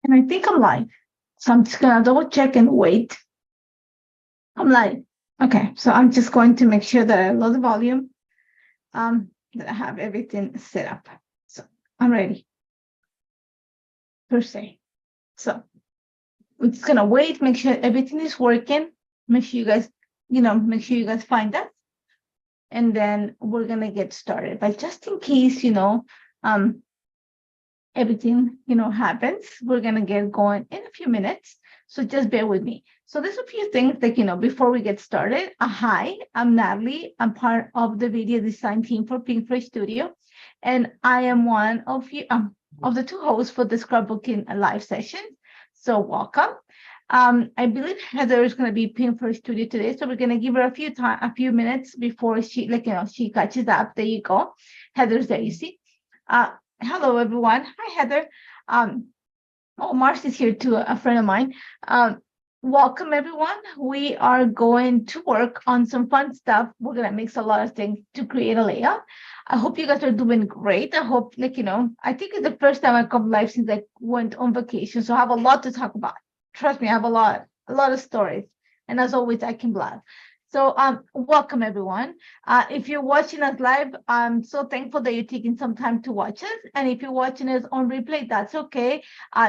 And I think I'm live. So I'm just gonna double check and wait. I'm live. Okay, so I'm just going to make sure that I load the volume, that I have everything set up. So I'm ready per se. So we're just gonna wait, make sure everything is working, make sure you guys, make sure you guys find us, and then we're gonna get started. But just in case, everything happens, we're gonna get going in a few minutes, so just bear with me. So there's a few things that before we get started. Hi, I'm Nathalie. I'm part of the video design team for Pinkfresh Studio, and I am one of you of the two hosts for the Scrapbooking live session. So welcome. I believe Heather is going to be Pinkfresh Studio today, so we're going to give her a few minutes before she she catches up. There you go. Heather's there, you see. Hello, everyone. Hi, Heather. Marcy's here too, a friend of mine. Welcome, everyone. We are going to work on some fun stuff. We're going to mix a lot of things to create a layout. I hope you guys are doing great. I hope, I think it's the first time I come live since I went on vacation. So I have a lot to talk about. Trust me, I have a lot of stories. And as always, I can blab. So welcome, everyone. If you're watching us live, I'm so thankful that you're taking some time to watch us. And if you're watching us on replay, that's okay.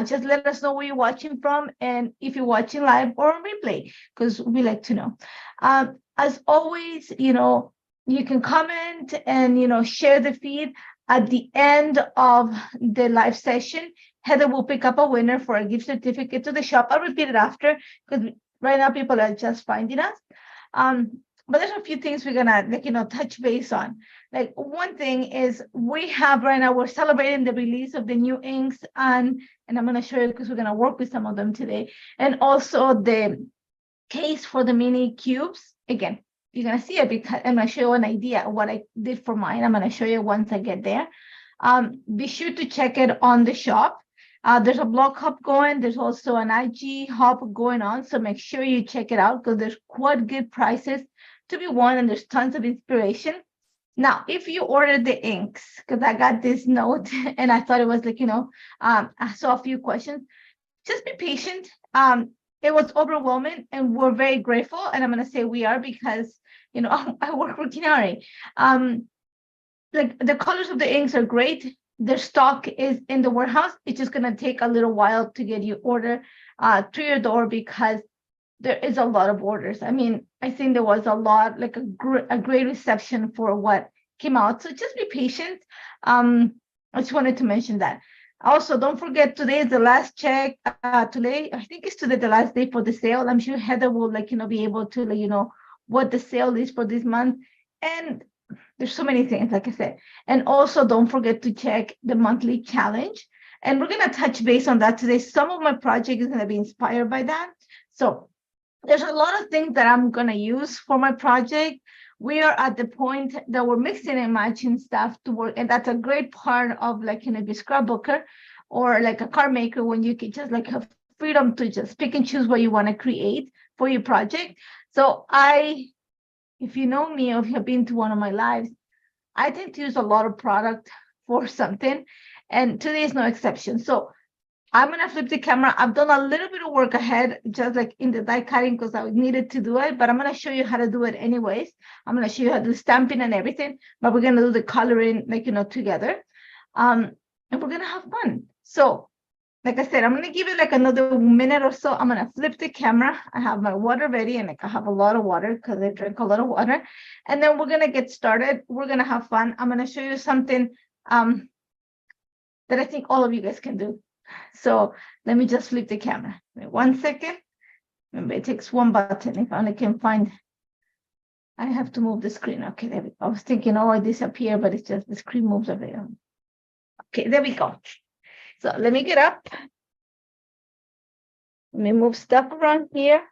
Just let us know where you're watching from and if you're watching live or on replay, because we like to know. As always, you can comment and, share the feed. At the end of the live session, Heather will pick up a winner for a gift certificate to the shop. I'll repeat it after, because right now people are just finding us. But there's a few things we're gonna touch base on. Like, one thing is, we have right now, we're celebrating the release of the new inks, and I'm gonna show you because we're gonna work with some of them today, and also the case for the mini cubes. Again, you're gonna see it because I'm gonna show you an idea of what I did for mine. I'm gonna show you once I get there. Be sure to check it on the shop. There's a blog hub going. There's also an IG hub going on. So make sure you check it out because there's quite good prices to be won and there's tons of inspiration. Now, if you order the inks, because I got this note and I thought it was I saw a few questions. Just be patient. It was overwhelming and we're very grateful. And I'm going to say we are because, I work for Kinari. The colors of the inks are great. Their stock is in the warehouse. It's just going to take a little while to get you order to your door because there is a lot of orders. I mean, I think there was a lot, a great reception for what came out. So just be patient. I just wanted to mention that. Also, don't forget, today is the last check. Today, I think it's today the last day for the sale. I'm sure Heather will be able to let you know what the sale is for this month. And there's so many things, like I said. And also, don't forget to check the monthly challenge. And we're going to touch base on that today. Some of my project is going to be inspired by that. So there's a lot of things that I'm going to use for my project. We are at the point that we're mixing and matching stuff to work. And that's a great part of be a scrapbooker or like a card maker, when you can just have freedom to just pick and choose what you want to create for your project. So if you know me or if you've been to one of my lives, I tend to use a lot of product for something, and today is no exception. So I'm going to flip the camera. I've done a little bit of work ahead, just in the die cutting because I needed to do it, but I'm going to show you how to do it anyways. I'm going to show you how to do stamping and everything, but we're going to do the coloring together. And we're going to have fun. So like I said, I'm going to give it another minute or so. I'm going to flip the camera. I have my water ready, and I have a lot of water because I drink a lot of water. And then we're going to get started. We're going to have fun. I'm going to show you something that I think all of you guys can do. So let me just flip the camera. Wait 1 second. Remember, it takes one button. If I only can find, I have to move the screen. Okay, there we go. I was thinking, I disappear, but it's just the screen moves over there. Okay, there we go. So let me get up. Let me move stuff around here.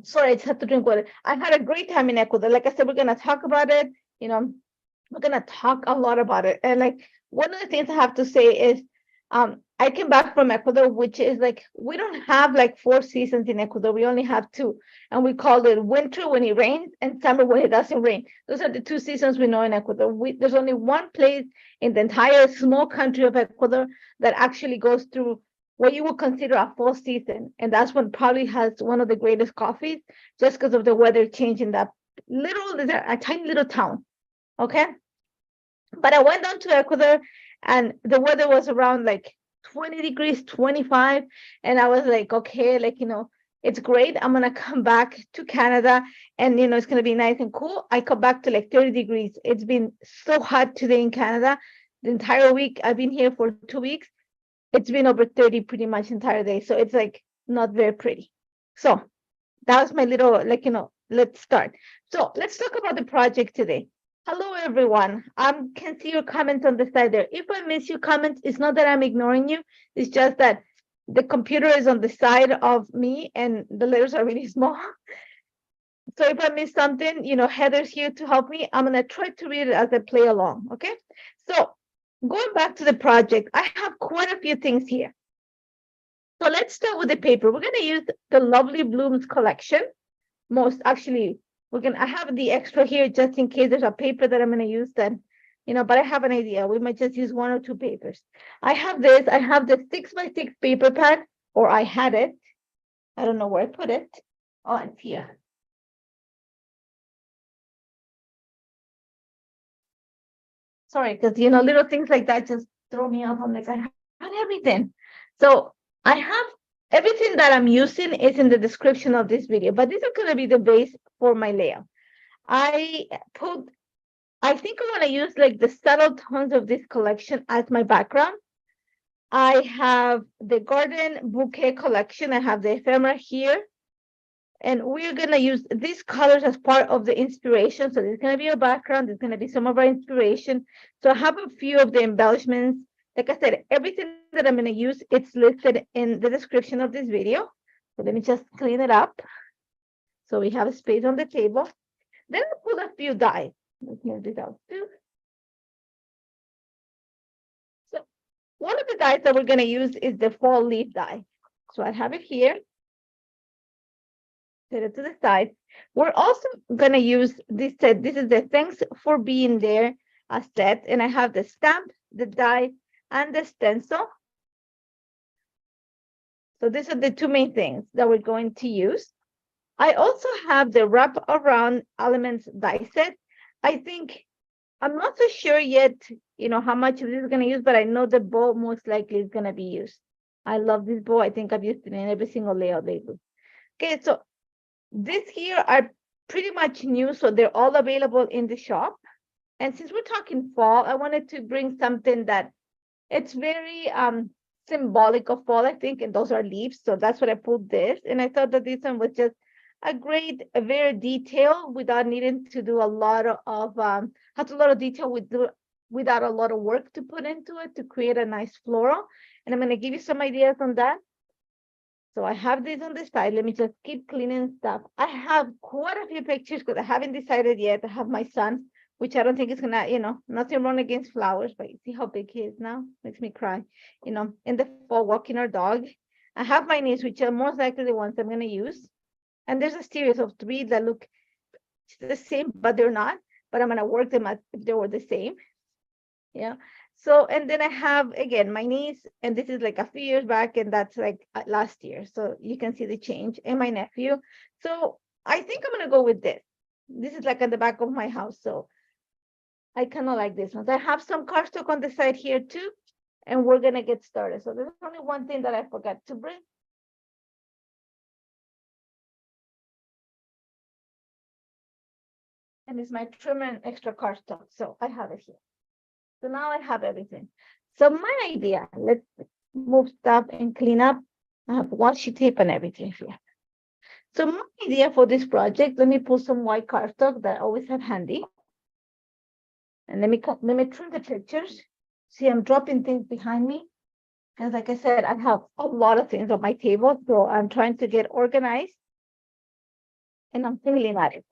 Sorry, I just had to drink water. I had a great time in Ecuador. Like I said, we're going to talk about it. We're going to talk a lot about it. And one of the things I have to say is, I came back from Ecuador, which is like, we don't have like 4 seasons in Ecuador. We only have two. And we call it winter when it rains and summer when it doesn't rain. Those are the 2 seasons we know in Ecuador. There's only one place in the entire small country of Ecuador that actually goes through what you would consider a fall season. And that's when probably has one of the greatest coffees, just because of the weather change in that a tiny little town. Okay. But I went down to Ecuador and the weather was around like 20 degrees, 25. And I was like, okay, like, it's great. I'm going to come back to Canada and, it's going to be nice and cool. I come back to like 30 degrees. It's been so hot today in Canada. The entire week, I've been here for 2 weeks. It's been over 30 pretty much entire day. So it's like not very pretty. So that was my little, like, let's start. So let's talk about the project today. Hello, everyone. I can see your comments on the side there. If I miss your comments, it's not that I'm ignoring you. It's just that the computer is on the side of me and the letters are really small. So if I miss something, Heather's here to help me. I'm going to try to read it as I play along, okay? So going back to the project, I have quite a few things here. So let's start with the paper. We're going to use the Lovely Blooms collection. I have the extra here just in case there's a paper that I'm going to use then, but I have an idea. We might just use 1 or 2 papers. I have the 6x6 paper pad, or I had it. I don't know where I put it. Oh, it's here. Sorry, because, little things like that just throw me off. I'm like, I have everything. So I have everything that I'm using is in the description of this video, but this is going to be the base for my layout. I think I want to use like the subtle tones of this collection as my background. I have the garden bouquet collection. I have the ephemera here. And we're going to use these colors as part of the inspiration. So there's going to be a background. There's going to be some of our inspiration. So I have a few of the embellishments. Like I said, everything that I'm going to use, it's listed in the description of this video. So let me just clean it up. So we have a space on the table. Then I pull a few dies. Let's move this out too. So one of the dies that we're going to use is the fall leaf die. So I have it here. Set it to the side. We're also going to use this set. This is the thanks for being there set. And I have the stamp, the die, and the stencil. So these are the 2 main things that we're going to use. I also have the wrap around elements die set. I think I'm not so sure yet, how much of this is going to use, but I know the bow most likely is going to be used. I love this bow. I think I've used it in every single layout lately. Okay, so these here are pretty much new, so they're all available in the shop. And since we're talking fall, I wanted to bring something that it's very symbolic of fall, I think, and those are leaves. So that's what I pulled this. And I thought that this one was just a very detailed without needing to do a lot of has a lot of detail without a lot of work to put into it to create a nice floral. And I'm going to give you some ideas on that. So I have this on the side. Let me just keep cleaning stuff. I have quite a few pictures because I haven't decided yet. I have my son, which I don't think is gonna, nothing wrong against flowers, but you see how big he is now? Makes me cry. In the fall, walking our dog. I have my niece, which are most likely the ones I'm gonna use. And there's a series of 3 that look the same, but they're not. But I'm gonna work them as if they were the same. Yeah. So, and then I have, again, my niece, and this is like a few years back, and that's like last year. So you can see the change, and my nephew. So I think I'm going to go with this. This is like at the back of my house. So I kind of like this one. I have some cardstock on the side here too, and we're going to get started. So there's only one thing that I forgot to bring. And it's my trimmer and extra cardstock. So I have it here. So now I have everything. So my idea, let's move stuff and clean up. I have washi tape and everything here. So my idea for this project, let me pull some white cardstock that I always have handy. And let me trim the pictures. See, I'm dropping things behind me. Because like I said, I have a lot of things on my table. So I'm trying to get organized. And I'm feeling at it.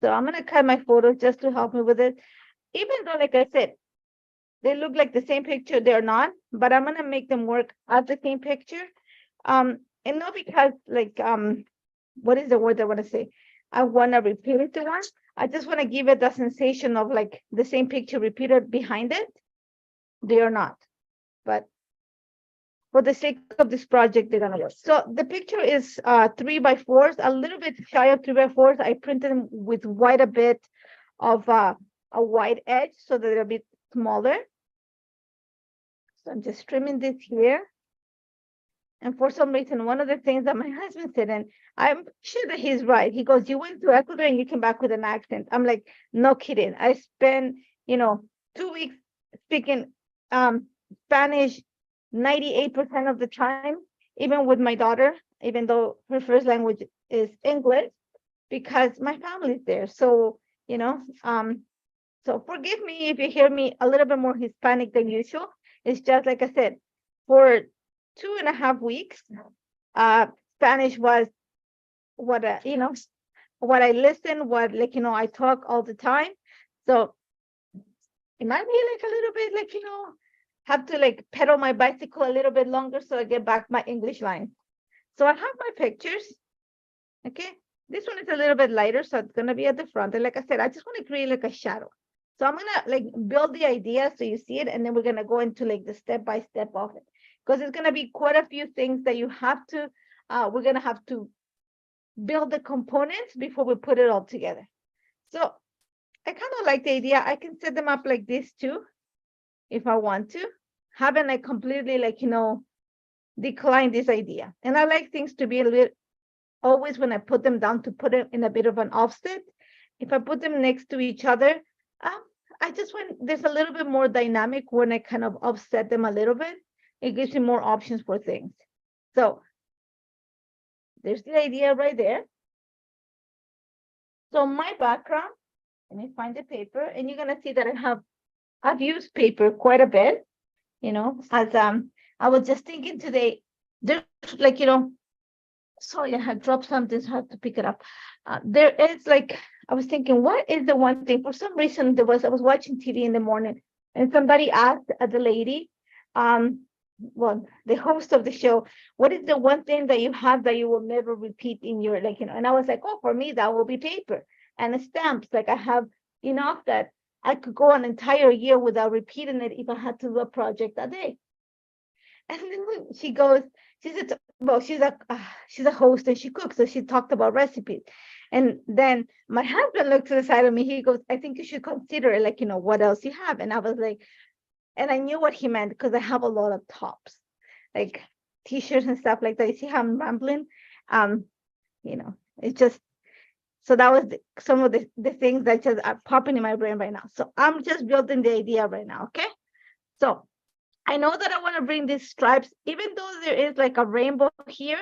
So I'm going to cut my photos just to help me with it. Even though, like I said, they look like the same picture. They're not, but I'm gonna make them work as the same picture. And not because like what is the word I want to say? I want to repeat it to one. I just want to give it the sensation of like the same picture repeated behind it. They are not, but for the sake of this project, they're gonna work. So the picture is 3x4s, a little bit shy of 3x4s. I printed them with quite a bit of a wide edge so that they're a bit smaller. So I'm just trimming this here. And for some reason, one of the things that my husband said, and I'm sure that he's right. He goes, "You went to Ecuador and you came back with an accent." I'm like, no kidding. I spent, 2 weeks speaking Spanish 98% of the time, even with my daughter, even though her first language is English, because my family's there. So, so forgive me if you hear me a little bit more Hispanic than usual. It's just like I said, for 2.5 weeks, Spanish was what what I listen, what I talk all the time. So it might be like a little bit like have to like pedal my bicycle a little bit longer so I get back my English line. So I have my pictures. Okay, this one is a little bit lighter, so it's gonna be at the front. And like I said, I just want to create like a shadow. So I'm gonna like build the idea so you see it, and then we're gonna go into like the step-by-step of it. Because it's gonna be quite a few things that you have to, we're gonna have to build the components before we put it all together. So I kind of like the idea. I can set them up like this too, if I want to. Haven't like completely like, decline this idea. And I like things to be a little, always when I put them down, to put it in a bit of an offset. If I put them next to each other, I just want, there's a little bit more dynamic when I kind of offset them a little bit. It gives you more options for things. So there's the idea right there. So my background, let me find the paper, and you're gonna see that I've used paper quite a bit, as I was just thinking today, there's like, sorry, I had dropped something, so I have to pick it up. There is like, I was thinking, what is the one thing? For some reason, I was watching TV in the morning, and somebody asked the lady, well, the host of the show, what is the one thing that you have that you will never repeat in your, like, and I was like, oh, for me, that will be paper and stamps. Like I have enough that I could go an entire year without repeating it if I had to do a project a day. And then when she goes, she said, well, she's a host and she cooks, so she talked about recipes. And then my husband looked to the side of me. He goes, I think you should consider, like, what else you have. And I was like, and I knew what he meant because I have a lot of tops, like t-shirts and stuff like that. You see how I'm rambling? It's just, so that was some of the things that just are popping in my brain right now. So I'm just building the idea right now, okay? So I know that I want to bring these stripes, even though there is like a rainbow here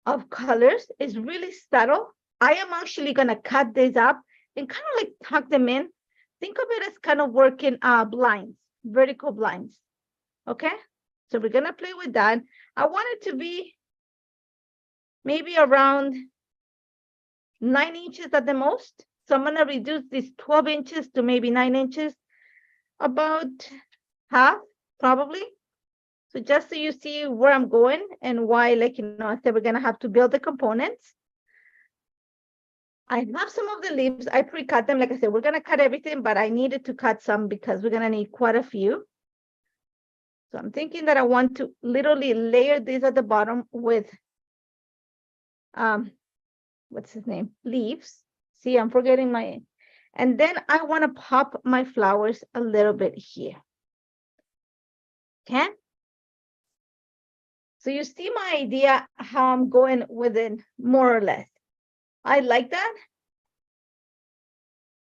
of colors, it's really subtle. I am actually going to cut these up and kind of like tuck them in. Think of it as kind of working blinds, vertical blinds, okay? So we're going to play with that. I want it to be maybe around 9 inches at the most. So I'm going to reduce this 12 inches to maybe 9 inches, about half probably. So just so you see where I'm going and why, like, I said we're going to have to build the components. I have some of the leaves. I pre-cut them. Like I said, we're going to cut everything, but I needed to cut some because we're going to need quite a few. So I'm thinking that I want to literally layer these at the bottom with, what's his name? Leaves. See, I'm forgetting my, and then I want to pop my flowers a little bit here. Okay. So you see my idea, how I'm going with it, more or less. I like that.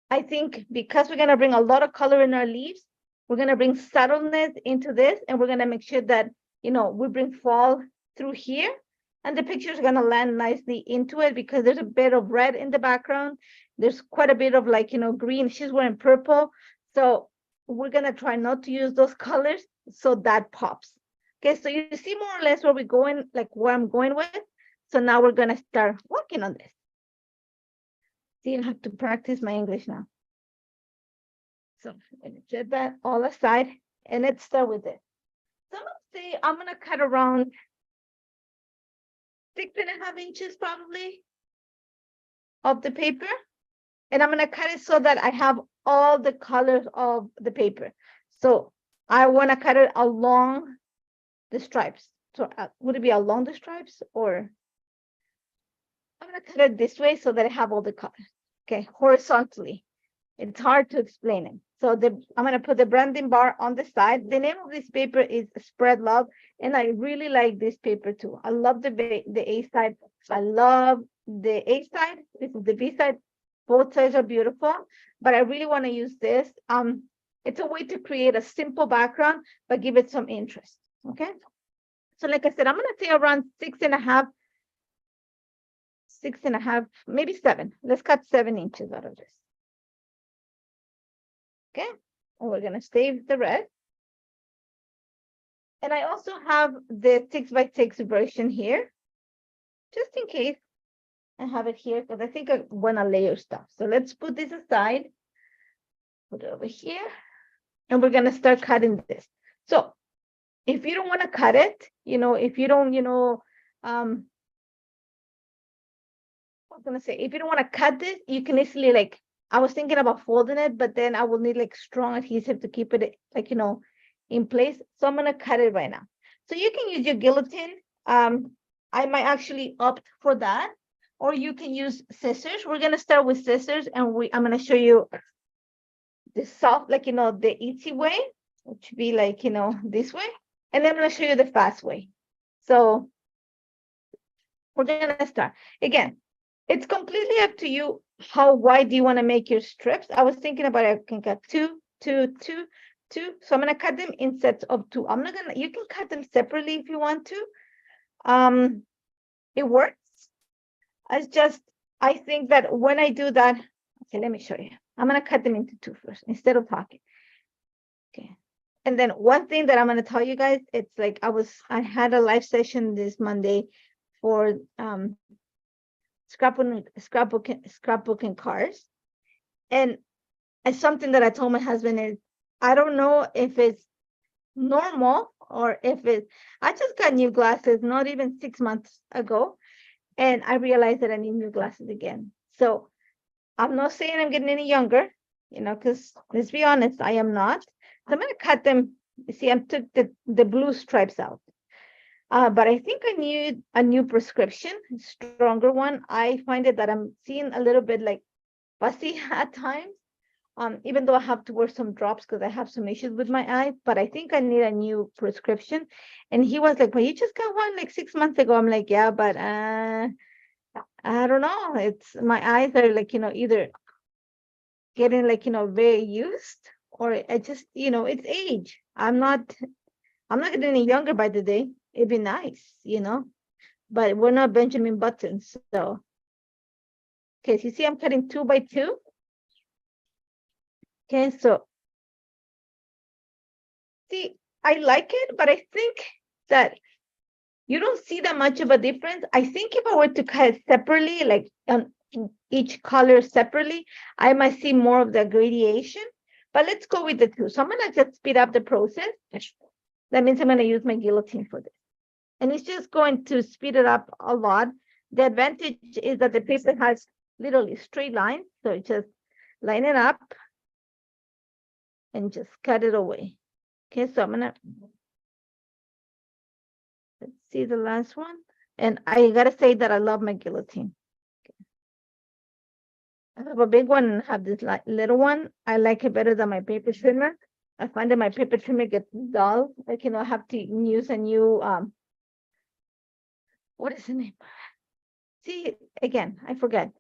I think because we're going to bring a lot of color in our leaves, we're going to bring subtleness into this, and we're going to make sure that, we bring fall through here, and the picture is going to land nicely into it because there's a bit of red in the background. There's quite a bit of like, green. She's wearing purple. So we're going to try not to use those colors so that pops. Okay, so you see more or less where we're going, like where I'm going with. So now we're going to start working on this. See, I have to practice my English now. So I'm going to set that all aside. And let's start with this. So I'm gonna say I'm gonna cut around 6.5 inches probably of the paper. And I'm gonna cut it so that I have all the colors of the paper. So I wanna cut it along the stripes. So would it be along the stripes, or I'm gonna cut it this way so that I have all the colors. Okay, horizontally. It's hard to explain it. So I'm gonna put the branding bar on the side. The name of this paper is Spread Love, and I really like this paper too. I love the A side. I love the A side. This is the B side. Both sides are beautiful, but I really want to use this. It's a way to create a simple background, but give it some interest. Okay. So like I said, I'm gonna say around 6.5, maybe 7. Let's cut 7 inches out of this. Okay, and we're gonna save the red. And I also have the 6x6 version here, just in case I have it here, because I think I wanna layer stuff. So let's put this aside, put it over here, and we're gonna start cutting this. So if you don't wanna cut it, if you don't, I was gonna say, if you don't wanna cut this, you can easily I was thinking about folding it, but then I will need strong adhesive to keep it in place. So I'm gonna cut it right now. So you can use your guillotine. I might actually opt for that, or you can use scissors. We're gonna start with scissors, and I'm gonna show you the soft, the easy way, which would be this way, and then I'm gonna show you the fast way. So we're gonna start again. It's completely up to you. How wide do you want to make your strips? I was thinking about I can cut 2, 2, 2, 2. So I'm gonna cut them in sets of 2. You can cut them separately if you want to. It works. I think that when I do that, okay, let me show you. I'm gonna cut them into 2 first instead of talking. Okay. And then one thing that I'm gonna tell you guys, it's I had a live session this Monday for scrapbooking cars, and it's something that I told my husband is I don't know if it's normal or if I just got new glasses not even 6 months ago, and I realized that I need new glasses again. So I'm not saying I'm getting any younger, because let's be honest, I am not. So I'm gonna cut them. You see, I took the blue stripes out. But I think I need a new prescription, stronger one. I find it that I'm seeing a little bit fussy at times, even though I have to wear some drops because I have some issues with my eye, but I think I need a new prescription. And he was like, well, you just got one 6 months ago. I'm like, yeah, but I don't know. It's my eyes are either getting very used, or I just, it's age. I'm not getting any younger by the day. It'd be nice, but we're not Benjamin Buttons. So, okay, so you see I'm cutting 2 by 2. Okay, so see, I like it, but I think that you don't see that much of a difference. I think if I were to cut it separately, each color separately, I might see more of the gradation, but let's go with the 2. So I'm gonna just speed up the process. That means I'm gonna use my guillotine for this. And it's just going to speed it up a lot. The advantage is that the paper has literally straight lines. So just line it up and just cut it away. Okay, so I'm gonna, let's see the last one. And I gotta say that I love my guillotine. Okay. I have a big one and I have this little one. I like it better than my paper trimmer. I find that my paper trimmer gets dull. I have to use a new, what is the name? See, again, I forget.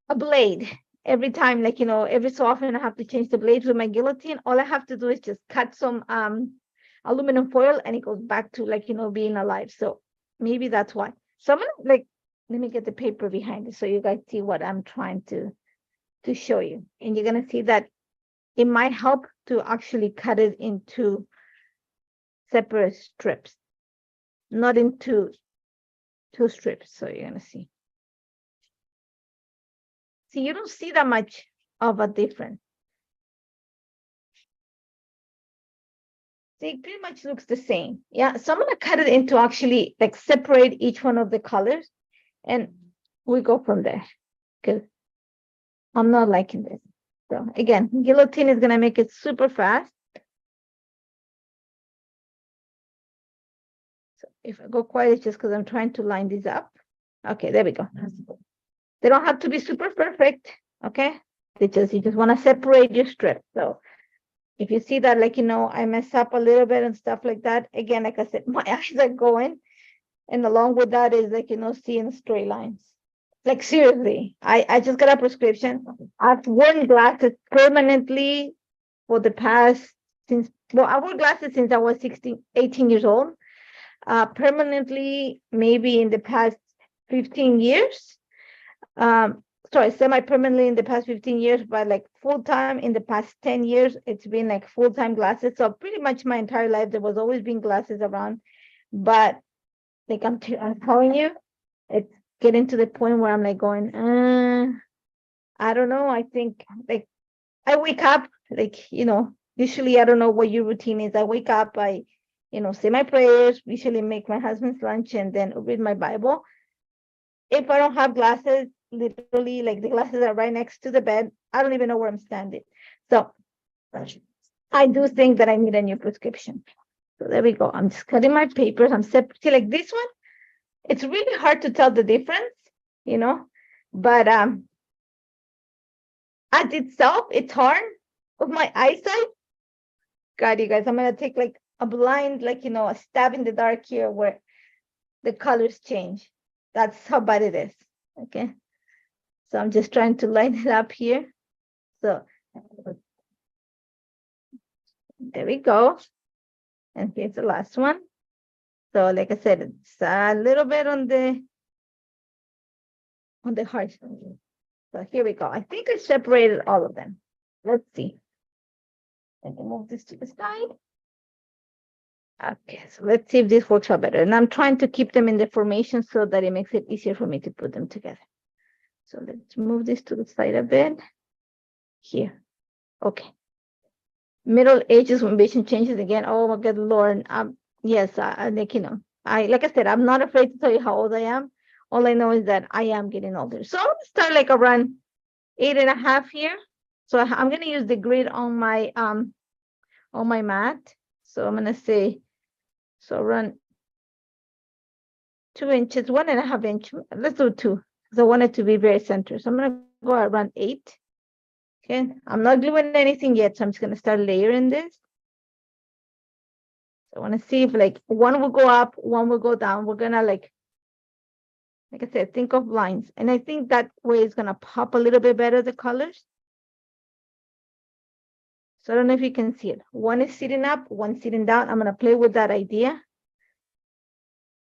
A blade. Every time, every so often I have to change the blades with my guillotine. All I have to do is just cut some aluminum foil and it goes back to being alive. So maybe that's why. So I'm gonna let me get the paper behind it so you guys see what I'm trying to show you. And you're gonna see that it might help to actually cut it into separate strips, not into 2 strips. So you're gonna see. See, you don't see that much of a difference. See, pretty much looks the same. Yeah, so I'm gonna cut it into actually like separate each one of the colors, and we go from there because I'm not liking this. So again, guillotine is gonna make it super fast. So if I go quiet, it's just because I'm trying to line these up. Okay, there we go. They don't have to be super perfect, okay? You just want to separate your strips. So if you see that, like, I mess up a little bit and stuff like that, again, like I said, my eyes are going. And along with that is like, seeing straight lines. Like seriously, I just got a prescription. I've worn glasses permanently for the past I wore glasses since I was 18 years old. Permanently, maybe in the past 15 years. Sorry, semi-permanently in the past 15 years, but like full-time in the past 10 years, it's been like full-time glasses. So pretty much my entire life, there was always been glasses around. But like I'm telling you, it's getting to the point where I'm like going, I don't know. I think like I wake up, like, usually I don't know what your routine is. I wake up, I, say my prayers, usually make my husband's lunch and then read my Bible. If I don't have glasses, literally like the glasses are right next to the bed, I don't even know where I'm standing. So I do think that I need a new prescription. So there we go. I'm just cutting my papers. I'm separating like this one. It's really hard to tell the difference, but as itself, it's hard with my eyesight. God, you guys, I'm gonna take like a blind, like, a stab in the dark here where the colors change. That's how bad it is. Okay. So I'm just trying to line it up here. So there we go. And here's the last one. So like I said, it's a little bit on the hard side. So here we go. I think I separated all of them. Let's see. Let me move this to the side. Okay, so let's see if this works out better. And I'm trying to keep them in the formation so that it makes it easier for me to put them together. So let's move this to the side a bit. Here. Okay. Middle ages when vision changes again. Oh my God, Lord. Yes, like, like I said, I'm not afraid to tell you how old I am. All I know is that I am getting older. So I'm gonna start like around 8.5 here. So I'm gonna use the grid on my mat. So I'm gonna say, so around 2 inches, 1.5 inch. Let's do 2 because I want it to be very center. So I'm gonna go around 8. Okay, I'm not gluing anything yet, so I'm just gonna start layering this. So I want to see if like one will go up, one will go down. We're gonna like I said, think of lines, and I think that way is gonna pop a little bit better the colors. So I don't know if you can see it. One is sitting up, one sitting down. I'm gonna play with that idea,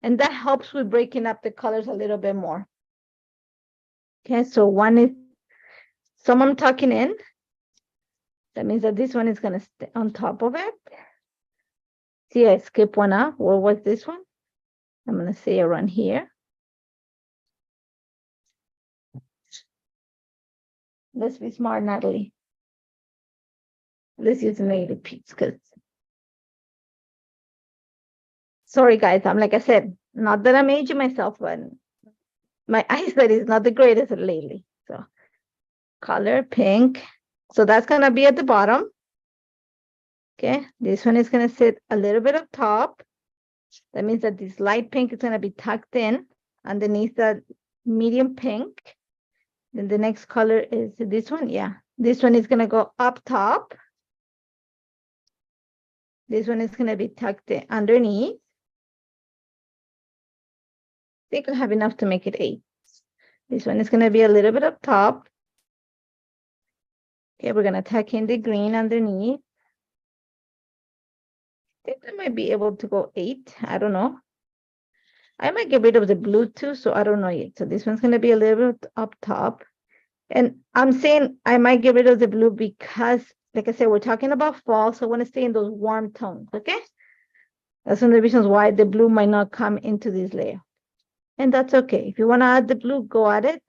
and that helps with breaking up the colors a little bit more. Okay, so one is some I'm tucking in. That means that this one is gonna stay on top of it. See, I skip one up. Where was this one? I'm gonna say around here. Let's be smart, Natalie. Let's use a native piece because sorry guys, I'm like I said, not that I'm aging myself, but my eyesight is not the greatest lately. So color pink. So that's gonna be at the bottom. Okay, this one is gonna sit a little bit up top. That means that this light pink is gonna be tucked in underneath the medium pink. Then the next color is this one. Yeah, this one is gonna go up top. This one is gonna be tucked in underneath. I think I have enough to make it 8. This one is gonna be a little bit up top. Okay, we're gonna tuck in the green underneath. I think I might be able to go 8. I don't know. I might get rid of the blue too, so I don't know yet. So this one's gonna be a little bit up top. And I'm saying I might get rid of the blue because, like I said, we're talking about fall, so I want to stay in those warm tones, okay? That's one of the reasons why the blue might not come into this layer. And that's okay. If you want to add the blue, go at it.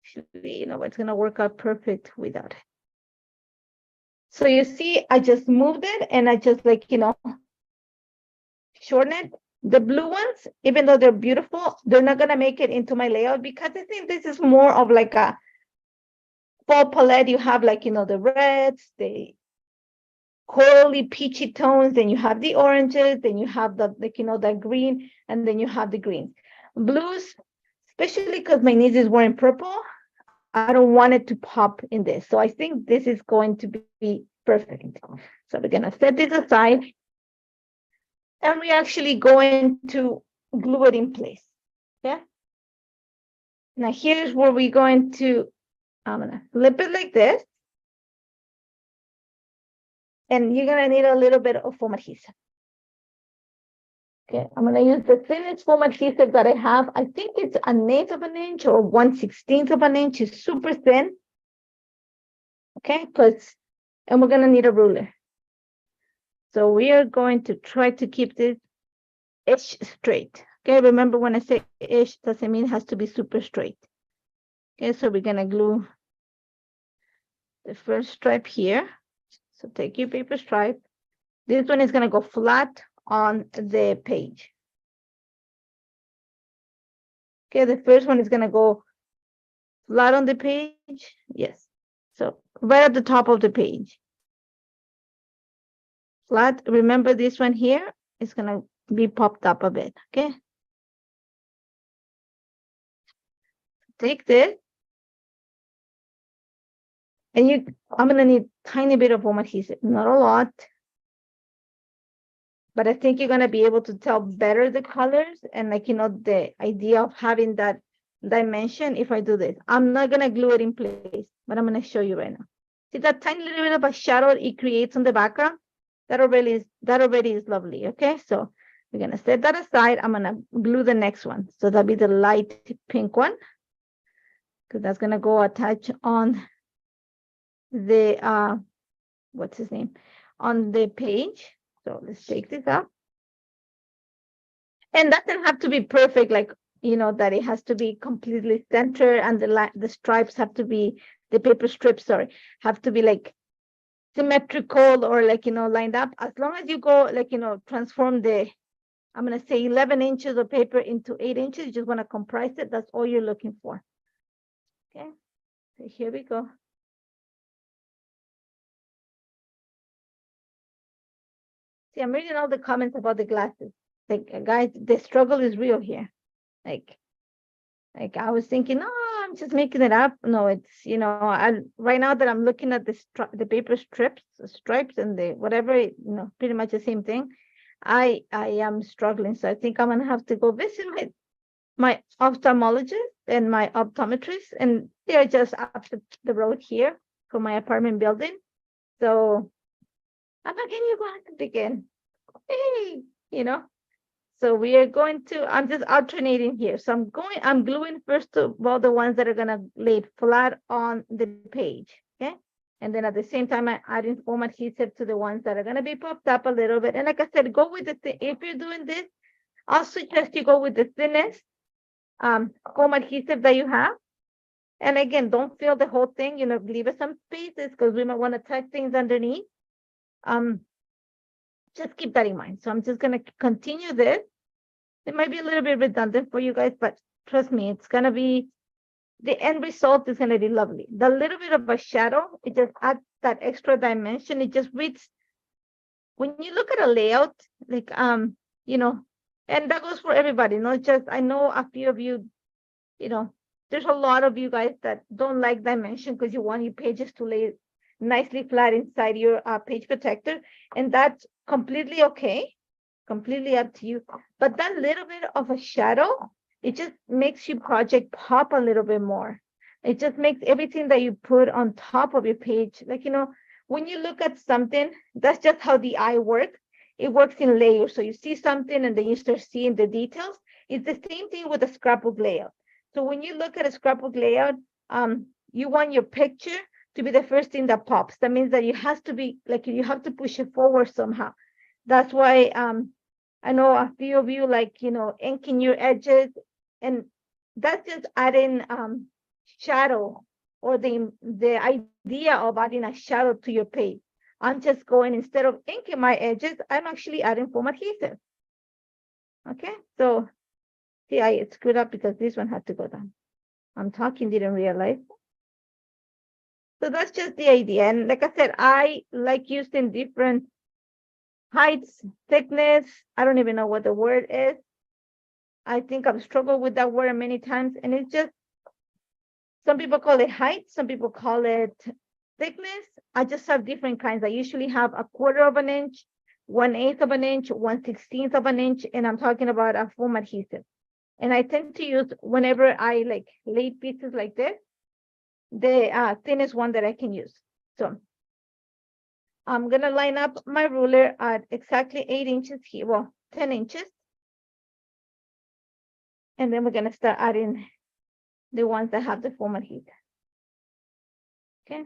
Should be, it's going to work out perfect without it. So you see, I just moved it and I just like, shorten it. The blue ones, even though they're beautiful, they're not gonna make it into my layout because I think this is more of like a fall palette. You have like, the reds, the corally peachy tones, then you have the oranges, then you have the like, the green, and then you have the greens. Blues, especially because my niece is wearing purple, I don't want it to pop in this. So I think this is going to be perfect. So we're gonna set this aside and we're actually going to glue it in place. Okay. Now here's where we're going to, I'm gonna flip it like this. And you're gonna need a little bit of foam adhesive. Okay, I'm gonna use the thinnest foam adhesive that I have. I think it's 1/8 of an inch or 1/16 of an inch. It's super thin. Okay, and we're gonna need a ruler. So we are going to try to keep this edge straight. Okay, remember when I say edge, doesn't mean it has to be super straight. Okay, so we're gonna glue the first stripe here. So take your paper stripe. This one is gonna go flat on the page. Okay, the first one is gonna go flat on the page. Yes. So right at the top of the page. Flat. Remember this one here is gonna be popped up a bit. Okay. Take this. And I'm gonna need tiny bit of foam adhesive, not a lot. But I think you're gonna be able to tell better the colors and like the idea of having that dimension if I do this. I'm not gonna glue it in place, but I'm gonna show you right now. See that tiny little bit of a shadow it creates on the background? That already is lovely. Okay, so we're gonna set that aside. I'm gonna glue the next one. So that'll be the light pink one, because that's gonna go attach on the what's his name? On the page. So let's take this up. And that doesn't have to be perfect, like that it has to be completely centered and the stripes have to be, the paper strips, sorry, have to be like symmetrical or like lined up. As long as you go like transform the, I'm gonna say 11 inches of paper into 8 inches, you just want to compress it. That's all you're looking for. Okay, so here we go. See, I'm reading all the comments about the glasses. Like, guys, the struggle is real here. Like I was thinking, oh, I'm just making it up. No, it's right now that I'm looking at the paper stripes and the whatever, pretty much the same thing. I am struggling, so I think I'm gonna have to go visit my ophthalmologist and my optometrist, and they're just up the road here from my apartment building. So I'm not getting your glasses again. Hey, So we are going to, I'm just alternating here. So I'm gluing first of all the ones that are gonna lay flat on the page, okay? And then at the same time, I'm adding foam adhesive to the ones that are gonna be popped up a little bit. And like I said, go with if you're doing this, I'll suggest you go with the thinnest foam adhesive that you have. And again, don't fill the whole thing, leave us some spaces because we might wanna tuck things underneath. Just keep that in mind. So I'm just gonna continue this. It might be a little bit redundant for you guys, but trust me, it's gonna be, the end result is gonna be lovely. The little bit of a shadow, it just adds that extra dimension. It just reads, when you look at a layout, like and that goes for everybody, not just, I know a few of you, there's a lot of you guys that don't like dimension because you want your pages to lay nicely flat inside your page protector, and that's completely okay, completely up to you. But that little bit of a shadow, it just makes your project pop a little bit more. It just makes everything that you put on top of your page, like when you look at something, that's just how the eye works. It works in layers. So you see something and then you start seeing the details. It's the same thing with a scrapbook layout. So when you look at a scrapbook layout, you want your picture to be the first thing that pops. That means that you have to push it forward somehow. That's why I know a few of you like inking your edges, and that's just adding shadow, or the idea of adding a shadow to your page. I'm just going, instead of inking my edges, I'm actually adding foam adhesive. Okay, so see, I screwed up because this one had to go down. I'm talking, didn't realize. So that's just the idea. And like I said, I like using different heights, thickness. I don't even know what the word is. I think I've struggled with that word many times. And it's just, some people call it height, some people call it thickness. I just have different kinds. I usually have 1/4 of an inch, 1/8 of an inch, 1/16 of an inch, and I'm talking about a foam adhesive. And I tend to use, whenever I like lay pieces like this, the thinnest one that I can use. So I'm gonna line up my ruler at exactly 8 inches here, well, 10 inches. And then we're gonna start adding the ones that have the foam adhesive. Okay.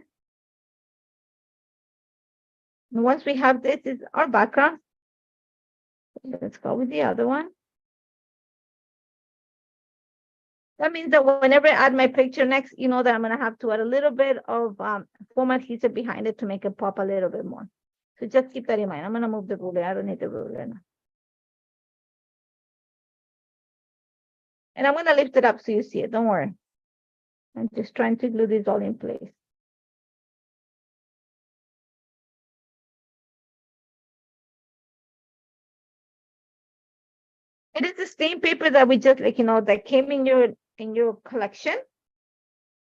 And once we have this, is our background. Let's go with the other one. That means that whenever I add my picture next, you know that I'm gonna have to add a little bit of foam adhesive behind it to make it pop a little bit more. So just keep that in mind. I'm gonna move the ruler. I don't need the ruler now. And I'm gonna lift it up so you see it. Don't worry. I'm just trying to glue this all in place. It is the same paper that we just, like, you know, that came in your collection.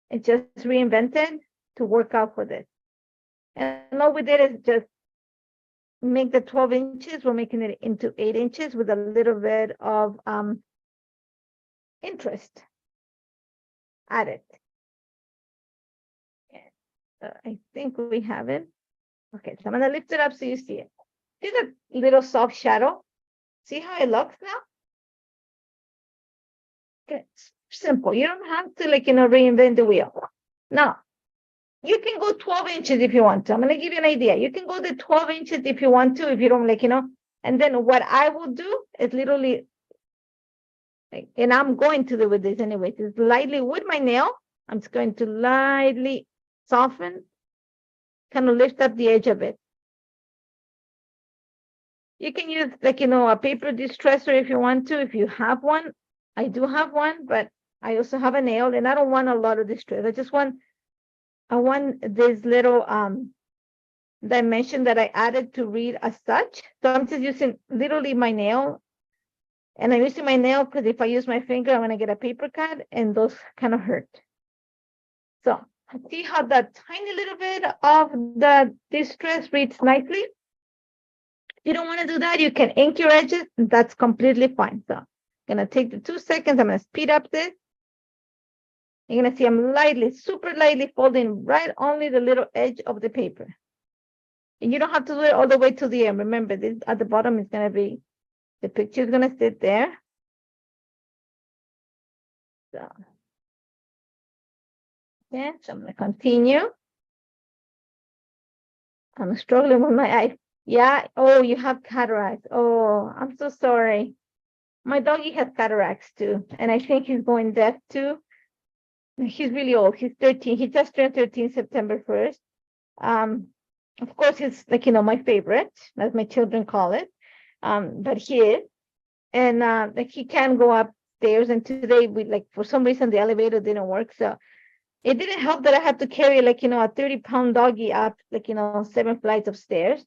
It just reinvented to work out for this. And all we did is just make the 12 inches. We're making it into 8 inches with a little bit of interest added. I think we have it. Okay, so I'm gonna lift it up so you see it. See the little soft shadow? See how it looks now? Okay, it's simple. You don't have to, like, you know, reinvent the wheel. Now, you can go 12 inches if you want to. I'm gonna give you an idea. You can go to 12 inches if you want to, if you don't, like, you know. And then what I will do is literally, like, and I'm going to do with this anyway, is lightly with my nail. I'm just going to lightly soften, kind of lift up the edge of it. You can use, like, you know, a paper distresser if you want to, if you have one. I do have one, but I also have a nail, and I don't want a lot of distress. I want this little dimension that I added to read as such. So I'm just using literally my nail. And I'm using my nail because if I use my finger, I'm gonna get a paper cut, and those kind of hurt. So see how that tiny little bit of the distress reads nicely? If you don't want to do that, you can ink your edges. That's completely fine. So I'm gonna take the 2 seconds. I'm gonna speed up this. You're gonna see I'm lightly, super lightly folding right only the little edge of the paper. And you don't have to do it all the way to the end. Remember, this at the bottom is gonna be, the picture is gonna sit there. So, okay, so I'm gonna continue. I'm struggling with my eye. Yeah. Oh, you have cataracts. Oh, I'm so sorry. My doggy has cataracts too, and I think he's going deaf too. He's really old. He's 13. He just turned 13 September 1st. Of course, he's, like, you know, my favorite, as my children call it. But he is, and like, he can go upstairs. And today, we, like, for some reason, the elevator didn't work, so it didn't help that I had to carry, like, you know, a 30-pound doggy up, like, you know, 7 flights of stairs.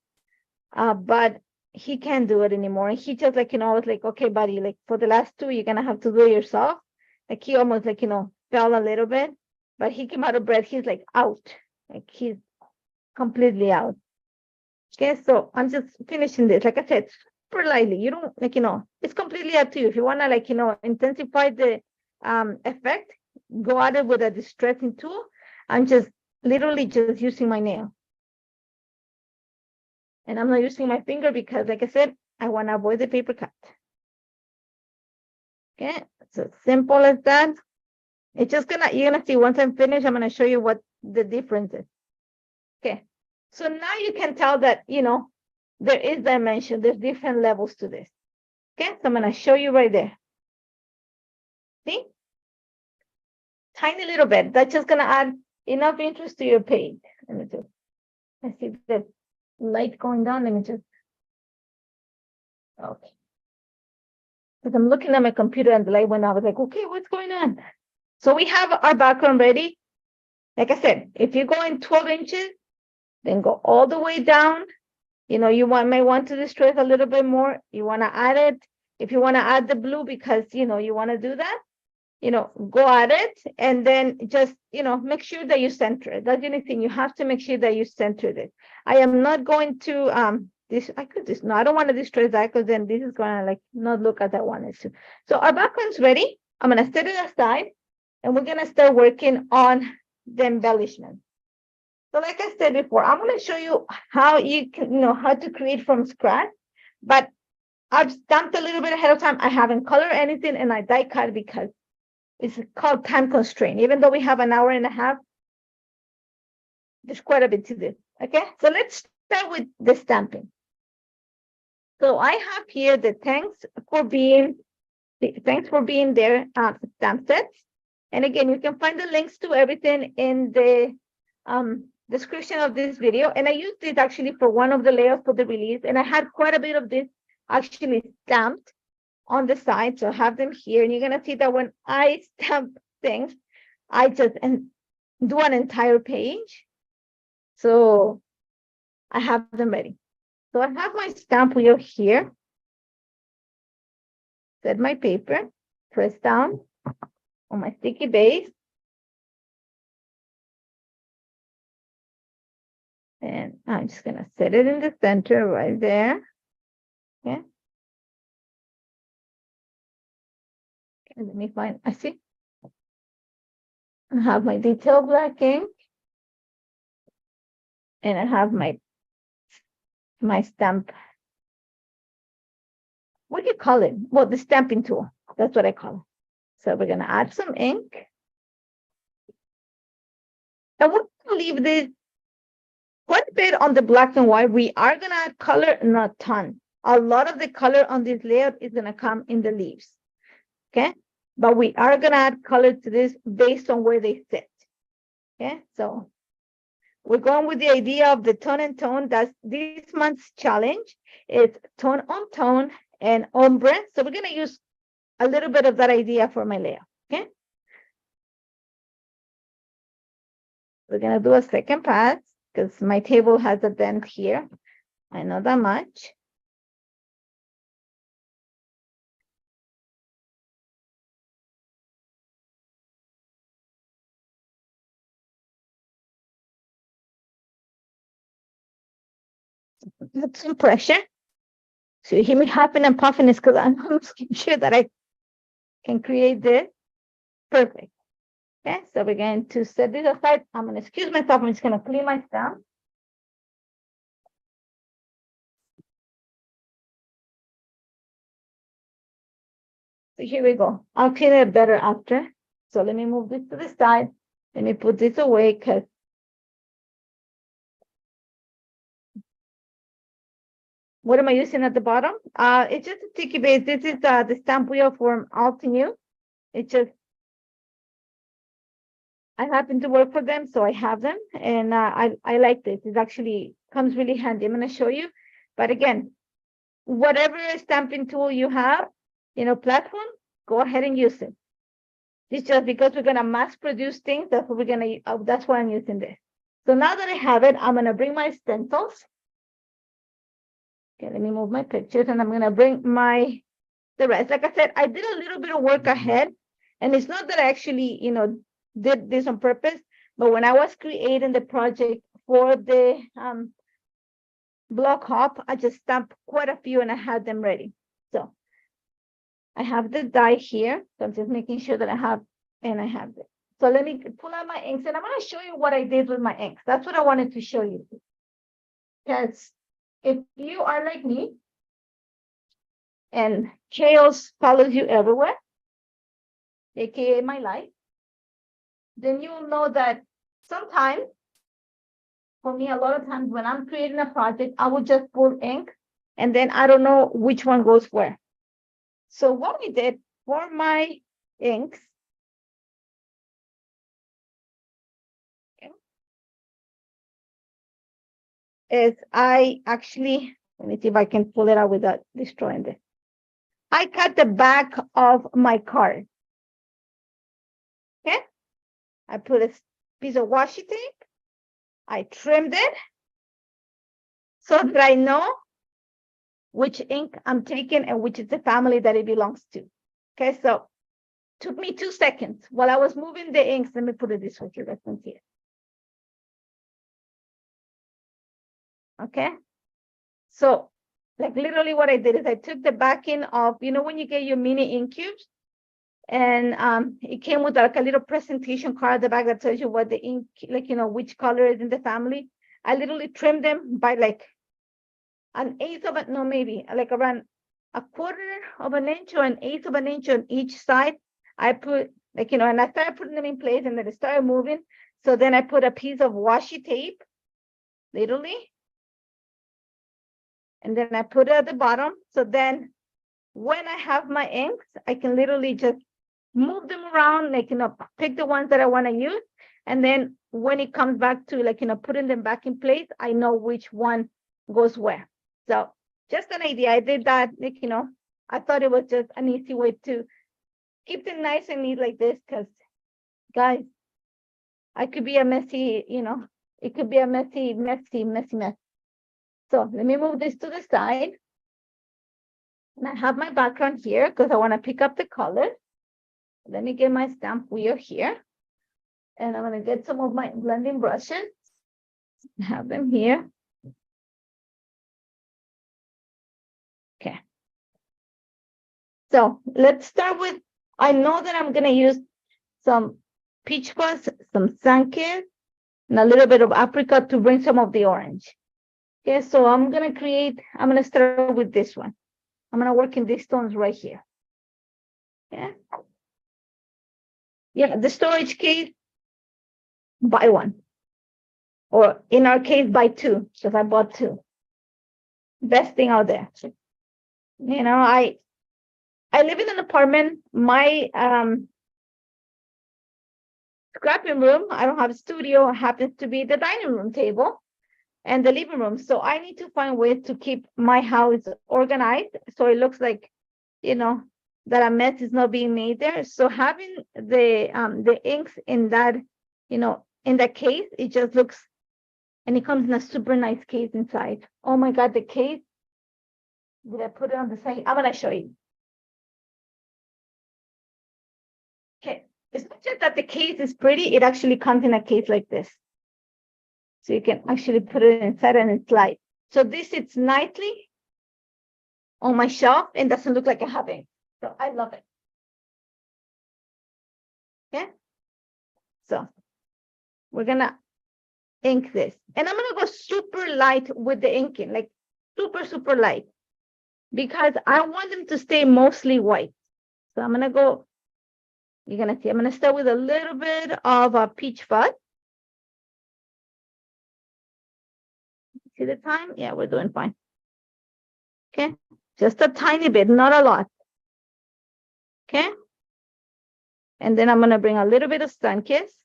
But he can't do it anymore. And he just, like, you know, I was like, okay, buddy, like, for the last 2, you're gonna have to do it yourself. Like, he almost, like, you know, fell a little bit, but he came out of breath. He's like out, like, he's completely out. Okay, so I'm just finishing this. Like I said, super lightly. You don't, like, you know, it's completely up to you. If you wanna, like, you know, intensify the effect, go at it with a distressing tool. I'm just literally just using my nail. And I'm not using my finger because, like I said, I want to avoid the paper cut. Okay, it's as simple as that. It's just you're gonna see once I'm finished, I'm gonna show you what the difference is. Okay, so now you can tell that, you know, there is dimension, there's different levels to this. Okay, so I'm gonna show you right there. See? Tiny little bit. That's just gonna add enough interest to your page. Let's see that light going down. Let me just, okay. Because I'm looking at my computer and the light went out. I was like, okay, what's going on? So we have our background ready. Like I said, if you go in 12 inches, then go all the way down. You know, you might want to distress a little bit more. You want to add it. If you want to add the blue because, you know, you want to do that, you know, go at it. And then just, you know, make sure that you center it. That's the only thing. You have to make sure that you center it. I am not going to, no, I don't want to distress that because then this is going to like not look as I wanted to. So our background's ready. I'm going to set it aside and we're going to start working on the embellishment. So like I said before, I'm going to show you how you can, you know, how to create from scratch, but I've stamped a little bit ahead of time. I haven't colored anything and I die cut because it's called time constraint. Even though we have an hour and a half, there's quite a bit to do. Okay, so let's start with the stamping. So I have here the thanks for being there stamp sets. And again, you can find the links to everything in the description of this video. And I used this actually for one of the layouts for the release. And I had quite a bit of this actually stamped on the side. So I have them here. And you're going to see that when I stamp things, I just do an entire page. So I have them ready. So I have my stamp wheel here. Set my paper, press down on my sticky base. And I'm just going to set it in the center right there. Okay. And let me find, I see. I have my detail black ink. And I have my stamp. What do you call it? Well, the stamping tool. That's what I call it. So we're going to add some ink. And we're going to leave this quite a bit on the black and white. We are going to add color, not a ton. A lot of the color on this layout is going to come in the leaves. Okay. But we are going to add color to this based on where they sit. Okay. So we're going with the idea of the tone and tone. That's this month's challenge. It's tone on tone and ombre. So we're going to use a little bit of that idea for my layout. Okay. We're going to do a second pass because my table has a dent here. I know that much. Put some pressure. So you hear me huffing and puffing is because I'm sure that I can create this. Perfect. Okay, so we're going to set this aside. I'm going to excuse myself. I'm just going to clean my stamp. So here we go. I'll clean it better after. So let me move this to the side. Let me put this away because what am I using at the bottom? It's just a sticky base. This is the stamp wheel from Altenew. It's just, I happen to work for them, so I have them. And I like this. It actually comes really handy. I'm going to show you. But again, whatever stamping tool you have, you know, platform, go ahead and use it. It's just because we're going to mass produce things. That's what we're going to, that's why I'm using this. So now that I have it, I'm going to bring my stencils. Okay, let me move my pictures and I'm going to bring the rest. Like I said, I did a little bit of work ahead and it's not that I actually, you know, did this on purpose, but when I was creating the project for the block hop, I just stamped quite a few and I had them ready. So I have the die here. So I'm just making sure that I have this. So let me pull out my inks and I'm going to show you what I did with my inks. That's what I wanted to show you. Because if you are like me and chaos follows you everywhere, aka my life, then you'll know that sometimes, for me, a lot of times when I'm creating a project, I will just pull ink and then I don't know which one goes where. So what we did for my inks, okay, is I actually, let me see if I can pull it out without destroying it. I cut the back of my card. Okay. I put a piece of washi tape. I trimmed it so that I know which ink I'm taking and which is the family that it belongs to. Okay, so took me 2 seconds while I was moving the inks. Let me put it this way so you guys can see it. Okay, so like literally what I did is I took the backing of, you know, when you get your mini ink cubes, and it came with like a little presentation card at the back that tells you what the ink, like, you know, which color is in the family. I literally trimmed them by like an eighth of it, no, maybe like around a quarter of an inch or an eighth of an inch on each side. I put like, you know, and I started putting them in place and then it started moving. So then I put a piece of washi tape, literally, and then I put it at the bottom. So then when I have my inks, I can literally just move them around, like, you know, pick the ones that I want to use. And then when it comes back to like, you know, putting them back in place, I know which one goes where. So just an idea. I did that, like, you know, I thought it was just an easy way to keep them nice and neat like this, because guys, I could be a messy, you know, it could be a messy mess. So let me move this to the side. And I have my background here because I want to pick up the color. Let me get my stamp wheel here. And I'm going to get some of my blending brushes. Have them here. Okay. So let's start with, I know that I'm going to use some peach fuzz, some sun-kissed, and a little bit of apricot to bring some of the orange. Okay, so I'm going to start with this one. I'm going to work in these tones right here. Yeah. Yeah, the storage case, buy one. Or in our case, buy two, because I bought two. Best thing out there. You know, I live in an apartment. My scrapping room, I don't have a studio, happens to be the dining room table and the living room. So I need to find ways to keep my house organized so it looks like, you know, that a mess is not being made there. So having the inks in that, you know, in that case, it just looks, and it comes in a super nice case inside. Oh my God, the case. Did I put it on the side? I'm gonna show you. Okay, it's not just that the case is pretty, it actually comes in a case like this. So you can actually put it inside and it slides. So this sits nicely on my shelf and doesn't look like I have it. So I love it. Okay. So we're gonna ink this. And I'm gonna go super light with the inking, like super, super light, because I want them to stay mostly white. So I'm gonna go, you're gonna see, I'm gonna start with a little bit of a peach fuzz. See the time? Yeah, we're doing fine. Okay, just a tiny bit, not a lot. Okay. And then I'm gonna bring a little bit of sun-kissed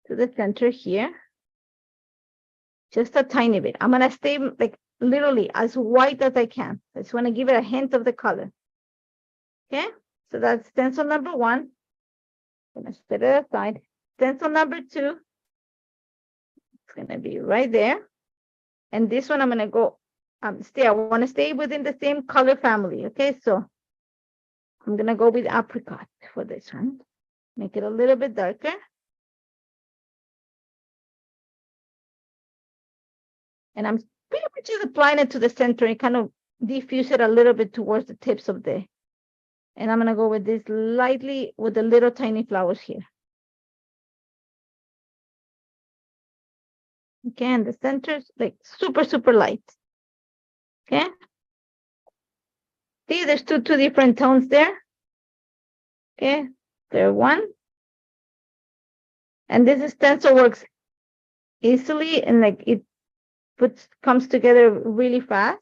to the center here. Just a tiny bit. I'm gonna stay like literally as white as I can. I just wanna give it a hint of the color. Okay, so that's stencil number one. I'm gonna set it aside. Stencil number two, it's gonna be right there. And this one I'm gonna go, I wanna stay within the same color family, okay? So I'm gonna go with apricot for this one. Make it a little bit darker. And I'm pretty much just applying it to the center and kind of diffuse it a little bit towards the tips of the, and I'm gonna go with this lightly with the little tiny flowers here. Okay, and the center's like super, super light. Okay. See, there's two different tones there. Okay, there one. And this stencil works easily and like it comes together really fast.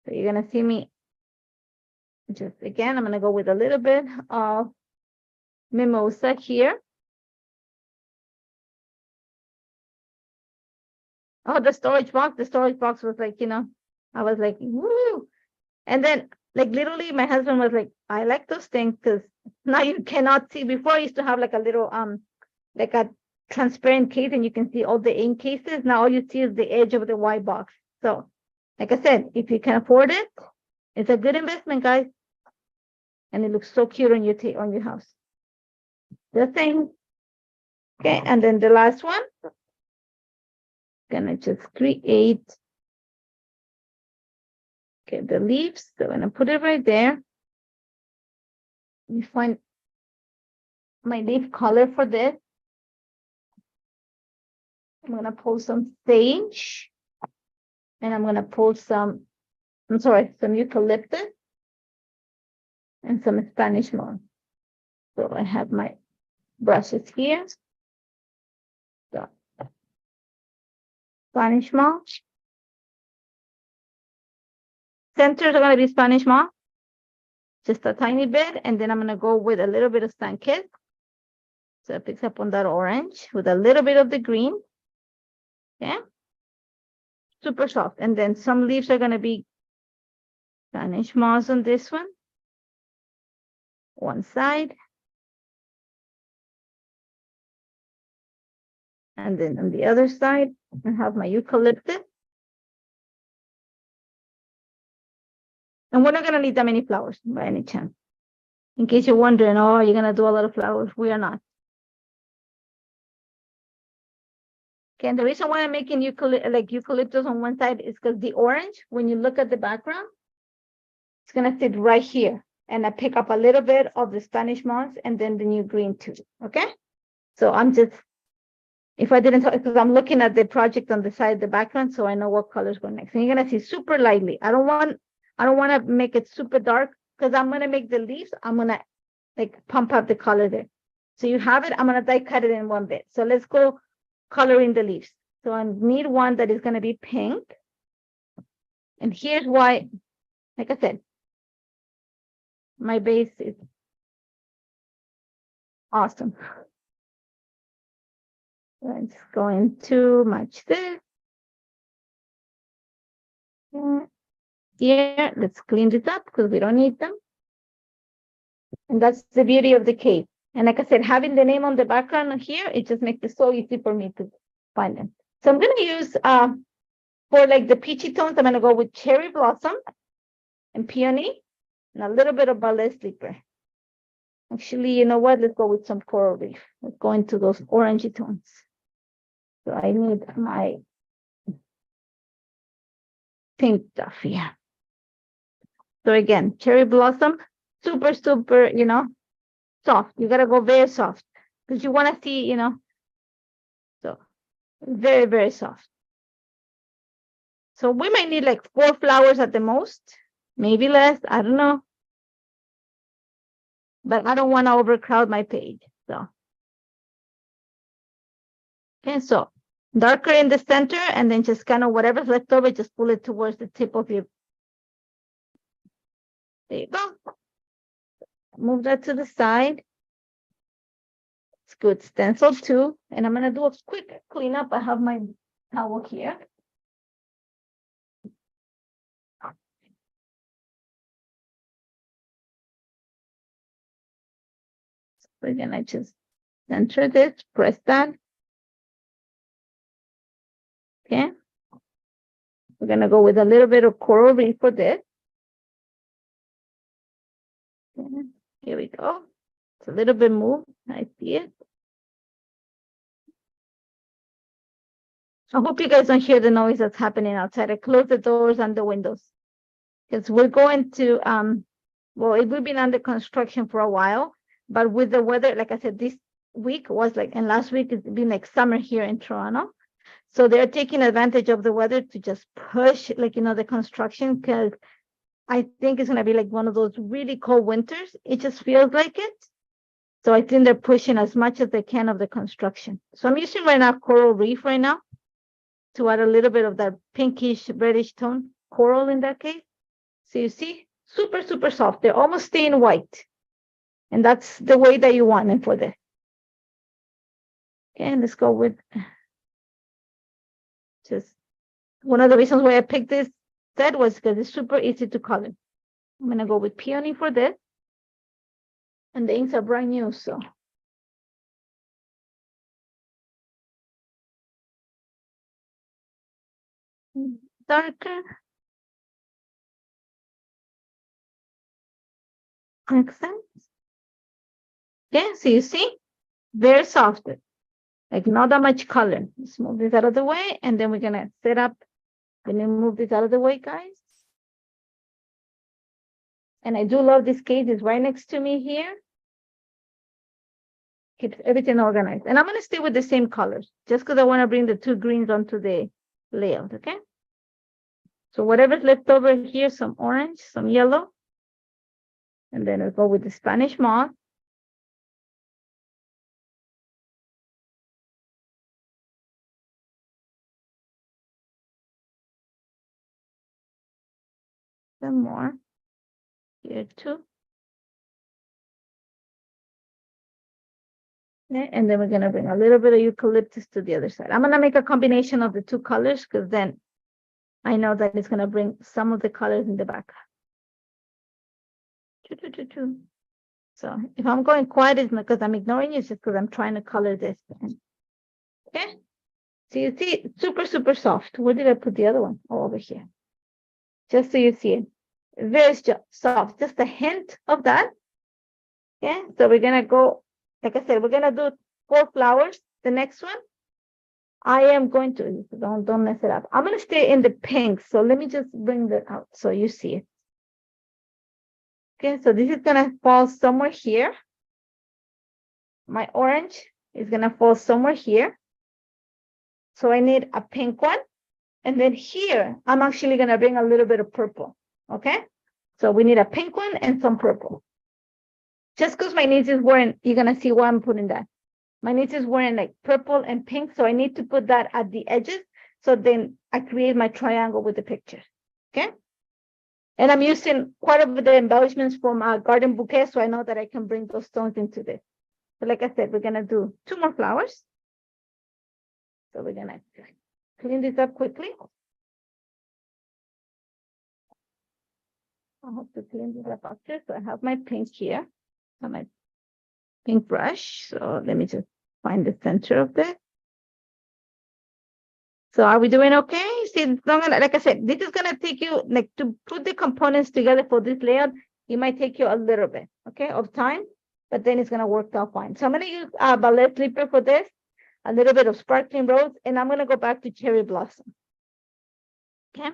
So you're gonna see me just again, I'm gonna go with a little bit of mimosa here. Oh, the storage box. The storage box was like, I was like, woo. And then, like, literally, my husband was like, I like those things because now you cannot see. Before, I used to have like a little, like a transparent case and you can see all the ink cases. Now all you see is the edge of the white box. So, like I said, if you can afford it, it's a good investment, guys. And it looks so cute on your house. The thing. Okay, and then the last one. Gonna just create. Okay, the leaves. So I'm gonna put it right there. You find my leaf color for this. I'm gonna pull some sage, and I'm gonna pull some eucalyptus and some Spanish moss. So I have my brushes here. So Spanish moss. Centers are gonna be Spanish moss, just a tiny bit, and then I'm gonna go with a little bit of Sun-Kissed. So it picks up on that orange with a little bit of the green. Okay. Super soft. And then some leaves are gonna be Spanish moss on this one side. And then on the other side, I have my eucalyptus. And we're not going to need that many flowers by any chance. In case you're wondering, oh, you're going to do a lot of flowers. We are not. Okay, and the reason why I'm making eucalyptus on one side is because the orange, when you look at the background, it's going to sit right here. And I pick up a little bit of the Spanish moss and then the new green too. Okay. So I'm just, if I didn't, because I'm looking at the project on the side of the background, so I know what colors go next. And you're going to see super lightly. I don't want to make it super dark because I'm going to make the leaves. I'm going to like pump up the color there. So you have it. I'm going to die cut it in one bit. So let's go coloring the leaves. So I need one that is going to be pink. And here's why, like I said, my base is awesome. Let's go into match this. Here, let's clean this up because we don't need them. And that's the beauty of the cave. And like I said, having the name on the background here, it just makes it so easy for me to find them. So I'm going to use, for like the peachy tones, I'm going to go with cherry blossom and peony and a little bit of ballet sleeper. Actually, you know what? Let's go with some coral reef. Let's go into those orangey tones. So I need my pink stuff here. So again, cherry blossom, super, super, soft. You got to go very soft because you want to see, so very, very soft. So we might need like 4 flowers at the most, maybe less. I don't know. But I don't want to overcrowd my page. So, okay, so darker in the center and then just kind of whatever's left over, just pull it towards the tip of your. There you go. Move that to the side. It's good stencil too. And I'm going to do a quick cleanup. I have my towel here. We're going to just center this, press that. Okay. We're going to go with a little bit of coral reef for this. Okay. Here we go. It's a little bit moved. I see it. I hope you guys don't hear the noise that's happening outside. I close the doors and the windows because we're going to, we've been under construction for a while, but with the weather, like I said, this week was like, and last week it's been like summer here in Toronto. So they're taking advantage of the weather to just push, like, the construction because I think it's going to be like one of those really cold winters. It just feels like it. So I think they're pushing as much as they can of the construction. So I'm using right now coral reef right now to add a little bit of that pinkish reddish tone, coral in that case. So you see, super, super soft. They're almost staying white. And that's the way that you want them for this. Okay, let's go with just One of the reasons why I picked this set was because it's super easy to color. I'm gonna go with peony for this. And the inks are brand new, so. Darker. Accents. Okay, so you see, very soft. Like not that much color. Let's move this out of the way, and then we're gonna set up. Gonna move this out of the way, guys. And I do love this case. It's right next to me here. Keeps everything organized. And I'm gonna stay with the same colors, just because I want to bring the two greens onto the layout, okay? So whatever's left over here, some orange, some yellow. And then I'll go with the Spanish moss. Some more here too. Okay, and then we're gonna bring a little bit of eucalyptus to the other side. I'm gonna make a combination of the two colors because then I know that it's gonna bring some of the colors in the back. So if I'm going quiet, it's not because I'm ignoring you, it's just because I'm trying to color this. Okay. So you see, it's super, super soft. Where did I put the other one? Oh, over here. Just so you see it. Very soft. Just a hint of that. Okay. So we're gonna go, like I said, we're gonna do 4 flowers. The next one, I am going to don't mess it up. I'm gonna stay in the pink. So let me just bring that out so you see it. Okay, so this is gonna fall somewhere here. My orange is gonna fall somewhere here. So I need a pink one. And then here, I'm actually gonna bring a little bit of purple, okay? So we need a pink one and some purple. Just because my niece is wearing, you're gonna see why I'm putting that. My niece is wearing like purple and pink, so I need to put that at the edges. So then I create my triangle with the picture, okay? And I'm using quite a bit of the embellishments from Garden Bouquet, so I know that I can bring those stones into this. So like I said, we're gonna do 2 more flowers. So we're gonna clean this up quickly. I hope to clean this up after. So I have my pink here, and my pink brush. So let me just find the center of this. So are we doing okay? See, it's not gonna, like I said, this is gonna take you, like, to put the components together for this layout, it might take you a little bit, okay, of time, but then it's gonna work out fine. So I'm gonna use ballet slipper for this, a little bit of sparkling rose, and I'm gonna go back to cherry blossom. Okay,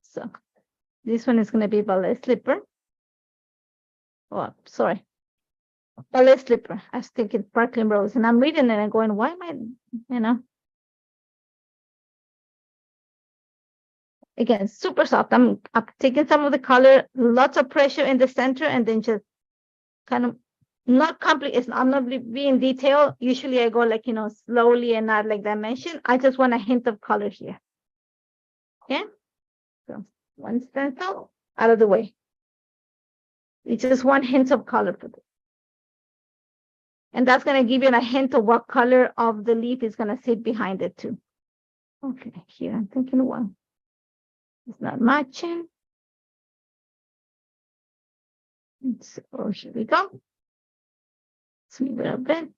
so this one is gonna be ballet slipper. Oh, sorry. Ballet slipper. I was thinking sparkling rose, and I'm reading it and going, why am I, you know? Again, super soft. I'm taking some of the color, lots of pressure in the center, and then just kind of not complete. I'm not being detailed. Usually I go like, slowly and not like dimension. I just want a hint of color here. Okay. So one stencil out of the way. It's just one hint of color for this. And that's going to give you a hint of what color of the leaf is going to sit behind it too. Okay, here I'm thinking one. It's not matching. So here we go. Let's move it a bit.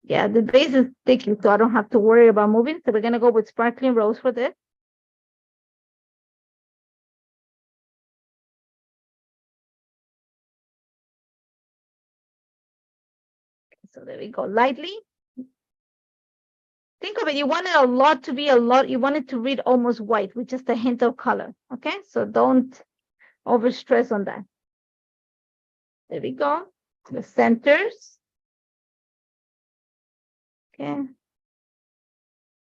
Yeah, the base is sticky, so I don't have to worry about moving. So we're going to go with sparkling rose for this. So there we go, lightly. Think of it, you want it a lot to be a lot, you want it to read almost white with just a hint of color, okay? So don't over stress on that. There we go, the centers. Okay.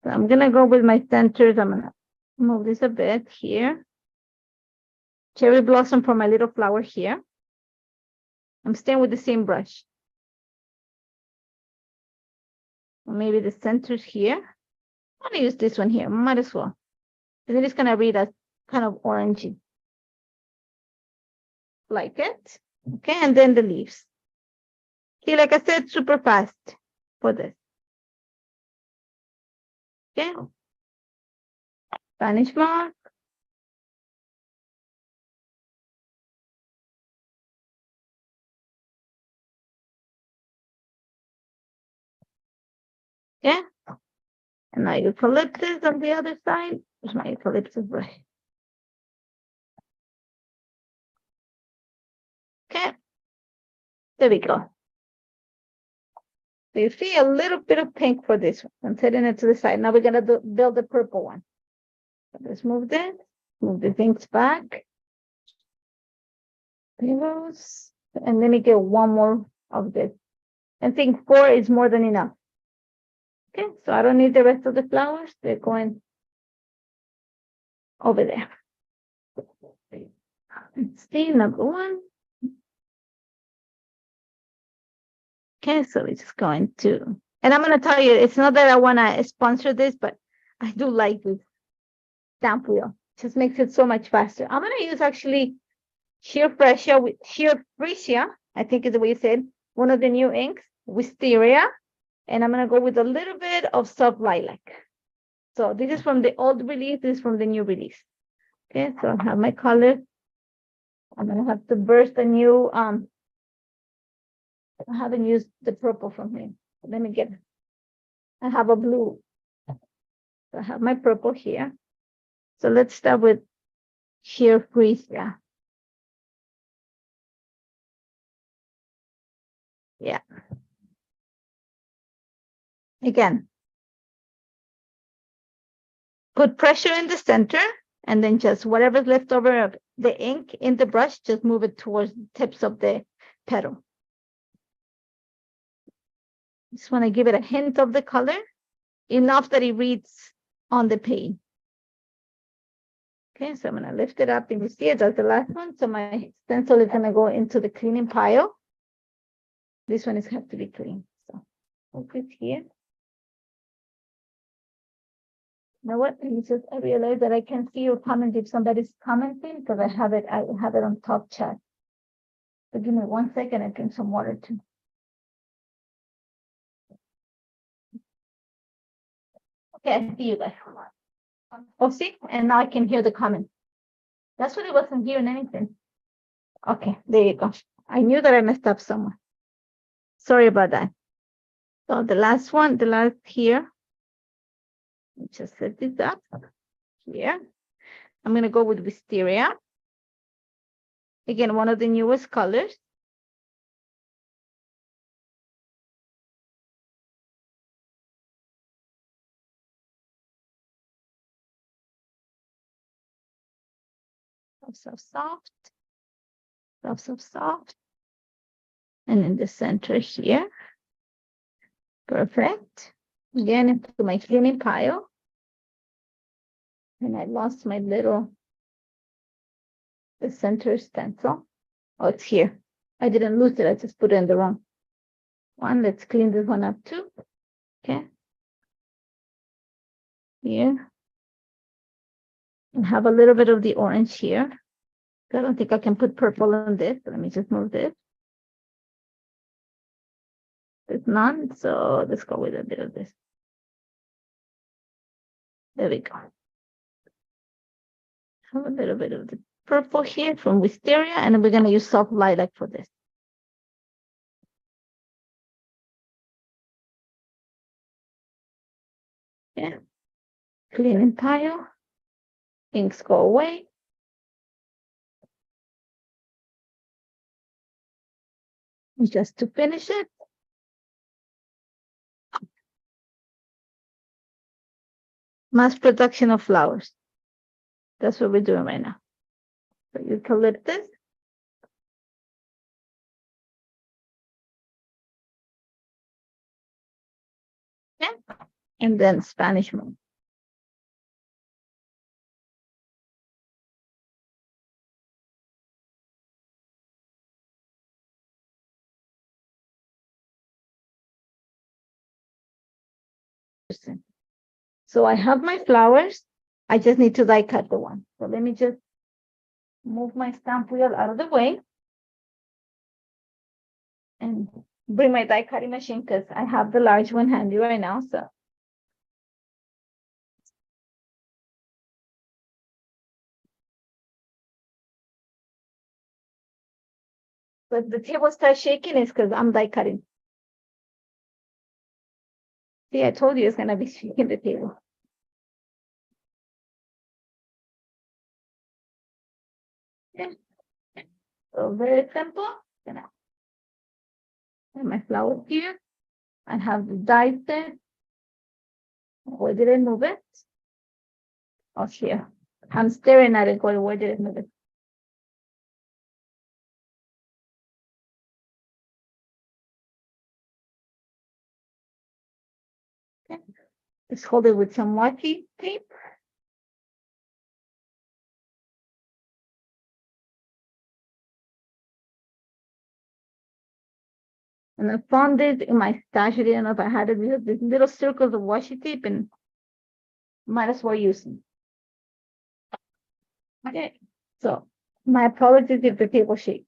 So I'm gonna go with my centers, I'm gonna move this a bit here. Cherry blossom for my little flower here. I'm staying with the same brush. Or maybe the centers here. I'm gonna use this one here, might as well. And then it's gonna read as kind of orangey. Like it. Okay, and then the leaves. See, like I said, super fast for this. Okay. Spanish mark. Okay. And now eucalyptus on the other side. There's my eucalyptus brush. Okay. There we go. So you see a little bit of pink for this one. I'm setting it to the side. Now we're going to build the purple one. So let's move this. Move the things back. Pillows. And let me get one more of this. I think 4 is more than enough. Okay, so I don't need the rest of the flowers. They're going over there. Let's see, number 1. Okay, so we're just going to, and I'm going to tell you, it's not that I want to sponsor this, but I do like this stamp wheel. It just makes it so much faster. I'm going to use actually Sheer Freesia, I think is the way you said, one of the new inks, Wisteria, and I'm going to go with a little bit of soft lilac. So this is from the old release, this is from the new release. Okay, so I have my color. I'm going to have to burst a new, I haven't used the purple from here. Let me get, I have a blue. So I have my purple here. So let's start with Sheer Freesia. Yeah. Again, put pressure in the center and then just whatever's left over of the ink in the brush, just move it towards the tips of the petal. Just want to give it a hint of the color, enough that it reads on the page. Okay, so I'm going to lift it up and you see it, that's the last one. So my stencil is going to go into the cleaning pile. This one is have to be clean. So put it here. You know what? I realized that I can see your comment if somebody's commenting because I have it on top chat. So give me 1 second, I drink some water too. Okay, I see you guys. Oh, see? And now I can hear the comment. That's what it wasn't hearing anything. Okay, there you go. I knew that I messed up somewhere. Sorry about that. So the last one, the last here. Just set this up here. I'm going to go with Wisteria. Again, one of the newest colors. Soft. And in the center here. Perfect. Again, into my cleaning pile. And I lost my the center stencil. Oh, it's here. I didn't lose it. I just put it in the wrong one. Let's clean this one up too. Okay. Here. And have a little bit of the orange here. I don't think I can put purple on this. So let me just move this. There's none. So let's go with a bit of this. There we go. Have a little bit of the purple here from Wisteria, and then we're going to use soft lilac for this. Yeah. Cleaning pile. Inks go away. And just to finish it. Mass production of flowers. That's what we're doing right now. So eucalyptus. Yeah. And then Spanish moon. So I have my flowers. I just need to die cut the one. So let me just move my stamp wheel out of the way and bring my die cutting machine because I have the large one handy right now. So But the table starts shaking is because I'm die cutting. See, I told you it's gonna be shaking the table. Okay. So very simple. Gonna have my flour here. I have the die set. Where did I move it? Oh, here. I'm staring at it going, where did I move it? Okay. Just hold it with some washi tape. And I found it in my stash. I didn't know if I had it. These little circles of washi tape, and might as well use them. Okay. So my apologies if the table shakes.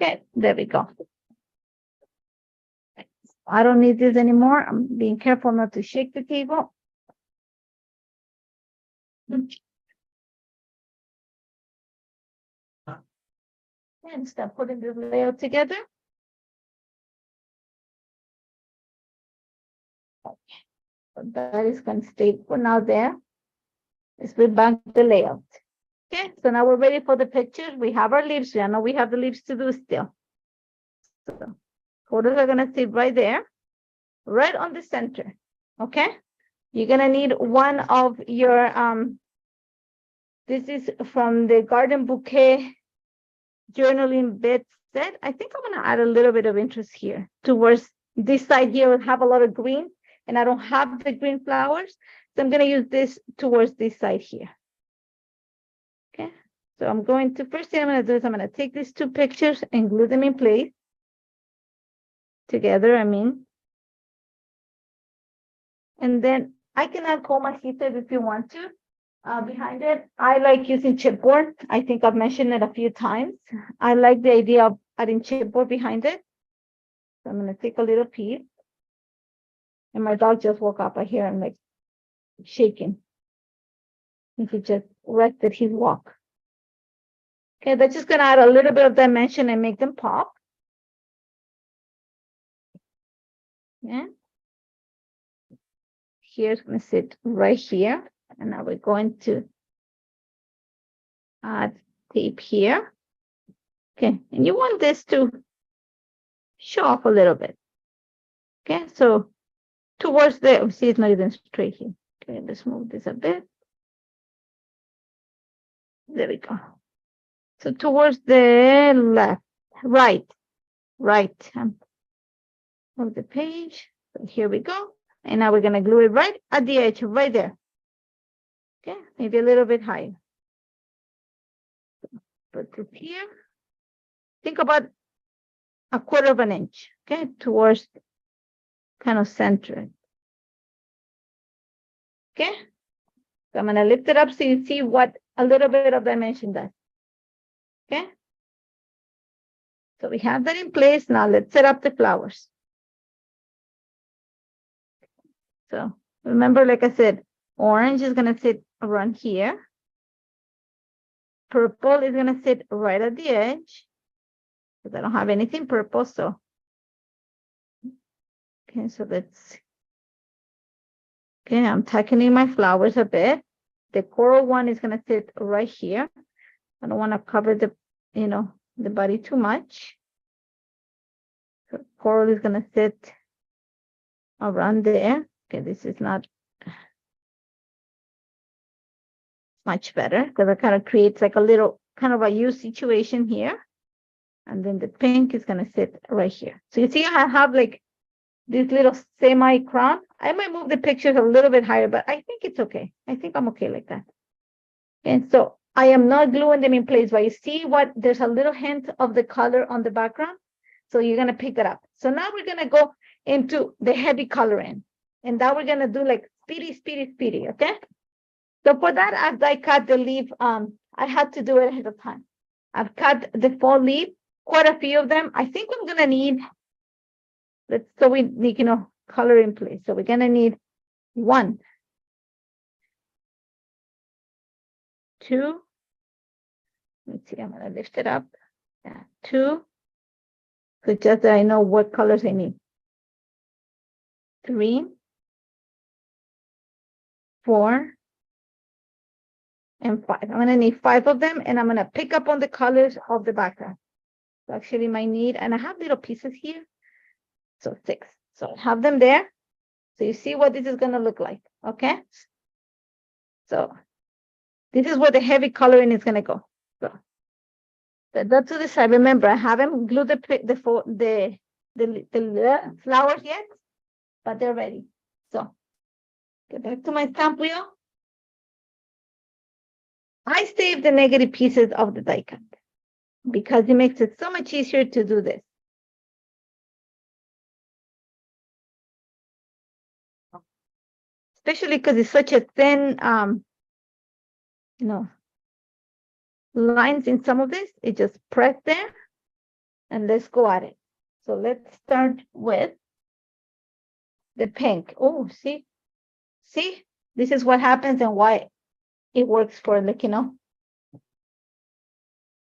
Okay, there we go. I don't need this anymore. I'm being careful not to shake the table. And start putting the layout together. Okay. So that is going to stay for now there. Let's bring back the layout. Okay, so now we're ready for the pictures. We have our leaves. I know we have the leaves to do still. So photos are going to sit right there, right on the center. Okay, you're going to need one of your, this is from the Garden Bouquet journaling bed set. I think I'm going to add a little bit of interest here towards this side here. Will have a lot of green, and I don't have the green flowers. So I'm going to use this towards this side here. Okay, so I'm going to, first thing I'm going to do is I'm going to take these two pictures and glue them in place together, I mean. And then I can add coma heated if you want to. Behind it, I like using chipboard. I think I've mentioned it a few times. I like the idea of adding chipboard behind it. So I'm going to take a little piece. And my dog just woke up. I hear him like shaking. I think he just rested his walk. Okay, that's just going to add a little bit of dimension and make them pop. Yeah. Here's going to sit right here. And now we're going to add tape here. Okay, and you want this to show off a little bit. Okay, so towards the, see, it's not even straight here. Okay, let's move this a bit. There we go. So towards the left, right, of the page. So here we go. And now we're going to glue it right at the edge, right there. Okay, maybe a little bit higher. Put it here. Think about a quarter of an inch, okay, towards kind of center. Okay, so I'm going to lift it up so you see what a little bit of dimension does. Okay, so we have that in place. Now let's set up the flowers. So remember, like I said, orange is going to sit around here. Purple is going to sit right at the edge, because I don't have anything purple. So, okay, so let's, okay, I'm tightening my flowers a bit. The coral one is going to sit right here. I don't want to cover the, you know, the body too much. So coral is going to sit around there. Okay, this is not much better because it kind of creates like a little kind of a U situation here. And then the pink is going to sit right here. So you see, I have like this little semi crown. I might move the pictures a little bit higher, but I think it's okay. I think I'm okay like that. And so I am not gluing them in place, but you see what, there's a little hint of the color on the background. So you're going to pick that up. So now we're going to go into the heavy coloring. And that we're going to do like speedy, okay? So for that, I've die cut the leaf. I had to do it ahead of time. I've cut the fall leaf, quite a few of them. I think I'm going to need, so we need, you know, color in place. So we're going to need 1, 2. Let's see, I'm gonna lift it up. Yeah, 2. So just that I know what colors I need. 3, 4, and 5. I'm gonna need 5 of them, and I'm gonna pick up on the colors of the background. So actually my need, and I have little pieces here. So 6. So I have them there. So you see what this is gonna look like, okay? So this is where the heavy coloring is gonna go. So that's to the side. Remember, I haven't glued the flowers yet, but they're ready. So get back to my stamp wheel. I saved the negative pieces of the die cut because it makes it so much easier to do this. Especially because it's such a thin, lines in some of this. It just press there, and let's go at it. So let's start with the pink. Oh, see, this is what happens and why it works for, like,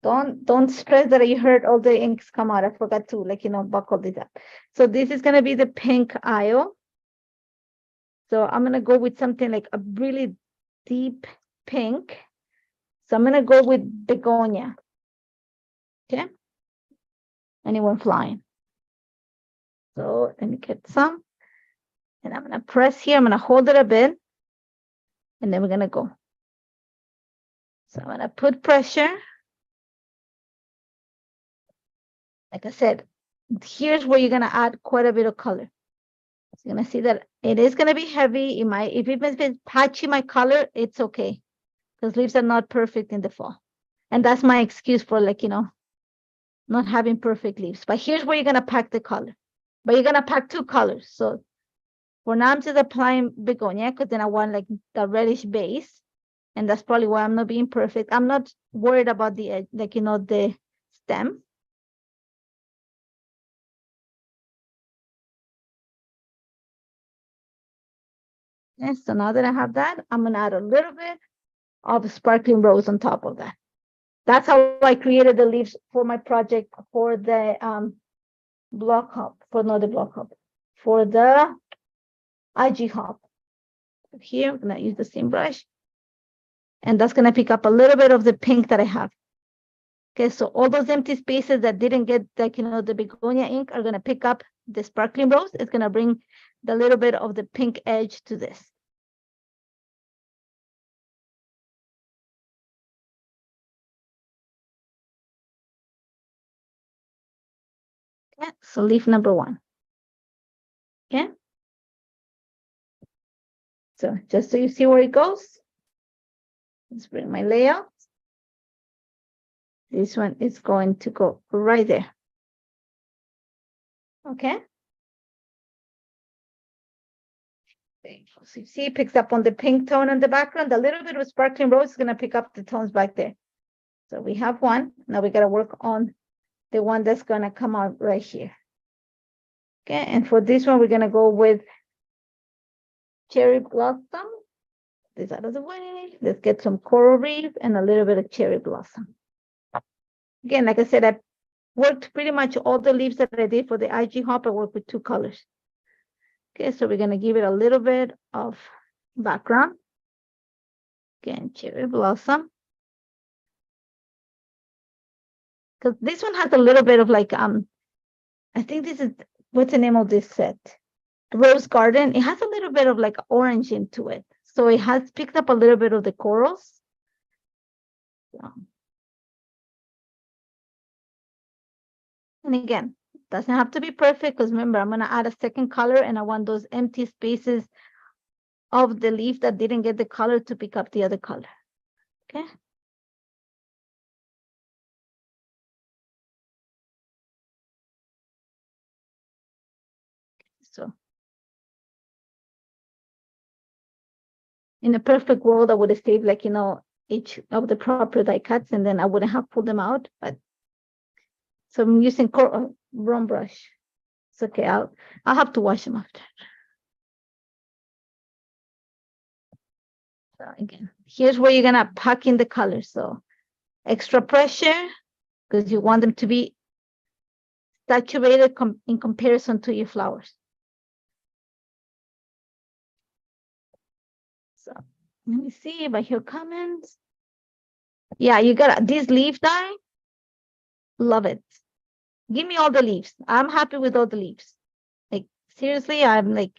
don't stress that you heard all the inks come out. I forgot to, buckle this up. So this is gonna be the pink aisle. So I'm gonna go with something like a really deep pink. So I'm gonna go with begonia. Okay. Anyone flying? So let me get some. And I'm gonna press here. I'm gonna hold it a bit. And then we're gonna go. So I'm gonna put pressure. Like I said, here's where you're gonna add quite a bit of color. So you're gonna see that it is gonna be heavy. If it's been patchy my color, it's okay. Because leaves are not perfect in the fall. And that's my excuse for, not having perfect leaves. But here's where you're gonna pack the color. But you're gonna pack 2 colors. So for now I'm just applying begonia because then I want like the reddish base. And that's probably why I'm not being perfect. I'm not worried about the edge, the stem. And so now that I have that, I'm gonna add a little bit of sparkling rose on top of that. That's how I created the leaves for my project for the block hop, for the IG hop. Here, I'm gonna use the same brush. And that's gonna pick up a little bit of the pink that I have. Okay, so all those empty spaces that didn't get the begonia ink are gonna pick up the sparkling rose. It's gonna bring the little bit of the pink edge to this. Okay, so leaf number 1. Okay. So just so you see where it goes, let's bring my layout. This one is going to go right there. Okay. So you see, it picks up on the pink tone in the background. A little bit of sparkling rose is going to pick up the tones back there. So we have one. Now we got to work on the one that's going to come out right here. Okay. And for this one, we're going to go with cherry blossom. This out of the way. Let's get some coral reef and a little bit of cherry blossom. Again, like I said, I worked pretty much all the leaves that I did for the IG hop. I worked with 2 colors. Okay, so we're going to give it a little bit of background. Again, cherry blossom. Because this one has a little bit of I think this is, what's the name of this set? Rose Garden. It has a little bit of orange into it. So it has picked up a little bit of the corals. And again, doesn't have to be perfect because remember, I'm going to add a second color and I want those empty spaces of the leaf that didn't get the color to pick up the other color. Okay. So in a perfect world, I would have saved each of the proper die cuts and then I wouldn't have pulled them out. But so I'm using wrong brush. It's okay. I'll have to wash them after. So again, here's where you're gonna pack in the colors. So extra pressure, because you want them to be saturated in comparison to your flowers. So let me see if I hear comments. Yeah, you got this leaf dye. Love it. Give me all the leaves. I'm happy with all the leaves. Like, seriously, I'm like,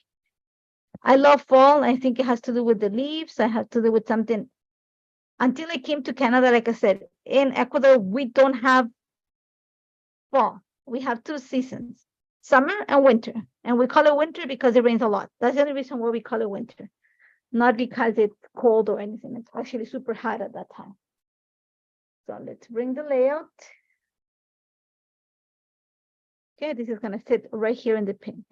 I love fall. I think it has to do with the leaves. I have to do with something. Until I came to Canada, like I said, in Ecuador, we don't have fall. We have 2 seasons, summer and winter. And we call it winter because it rains a lot. That's the only reason why we call it winter. Not because it's cold or anything. It's actually super hot at that time. So let's bring the layout. Okay, this is gonna sit right here in the pink.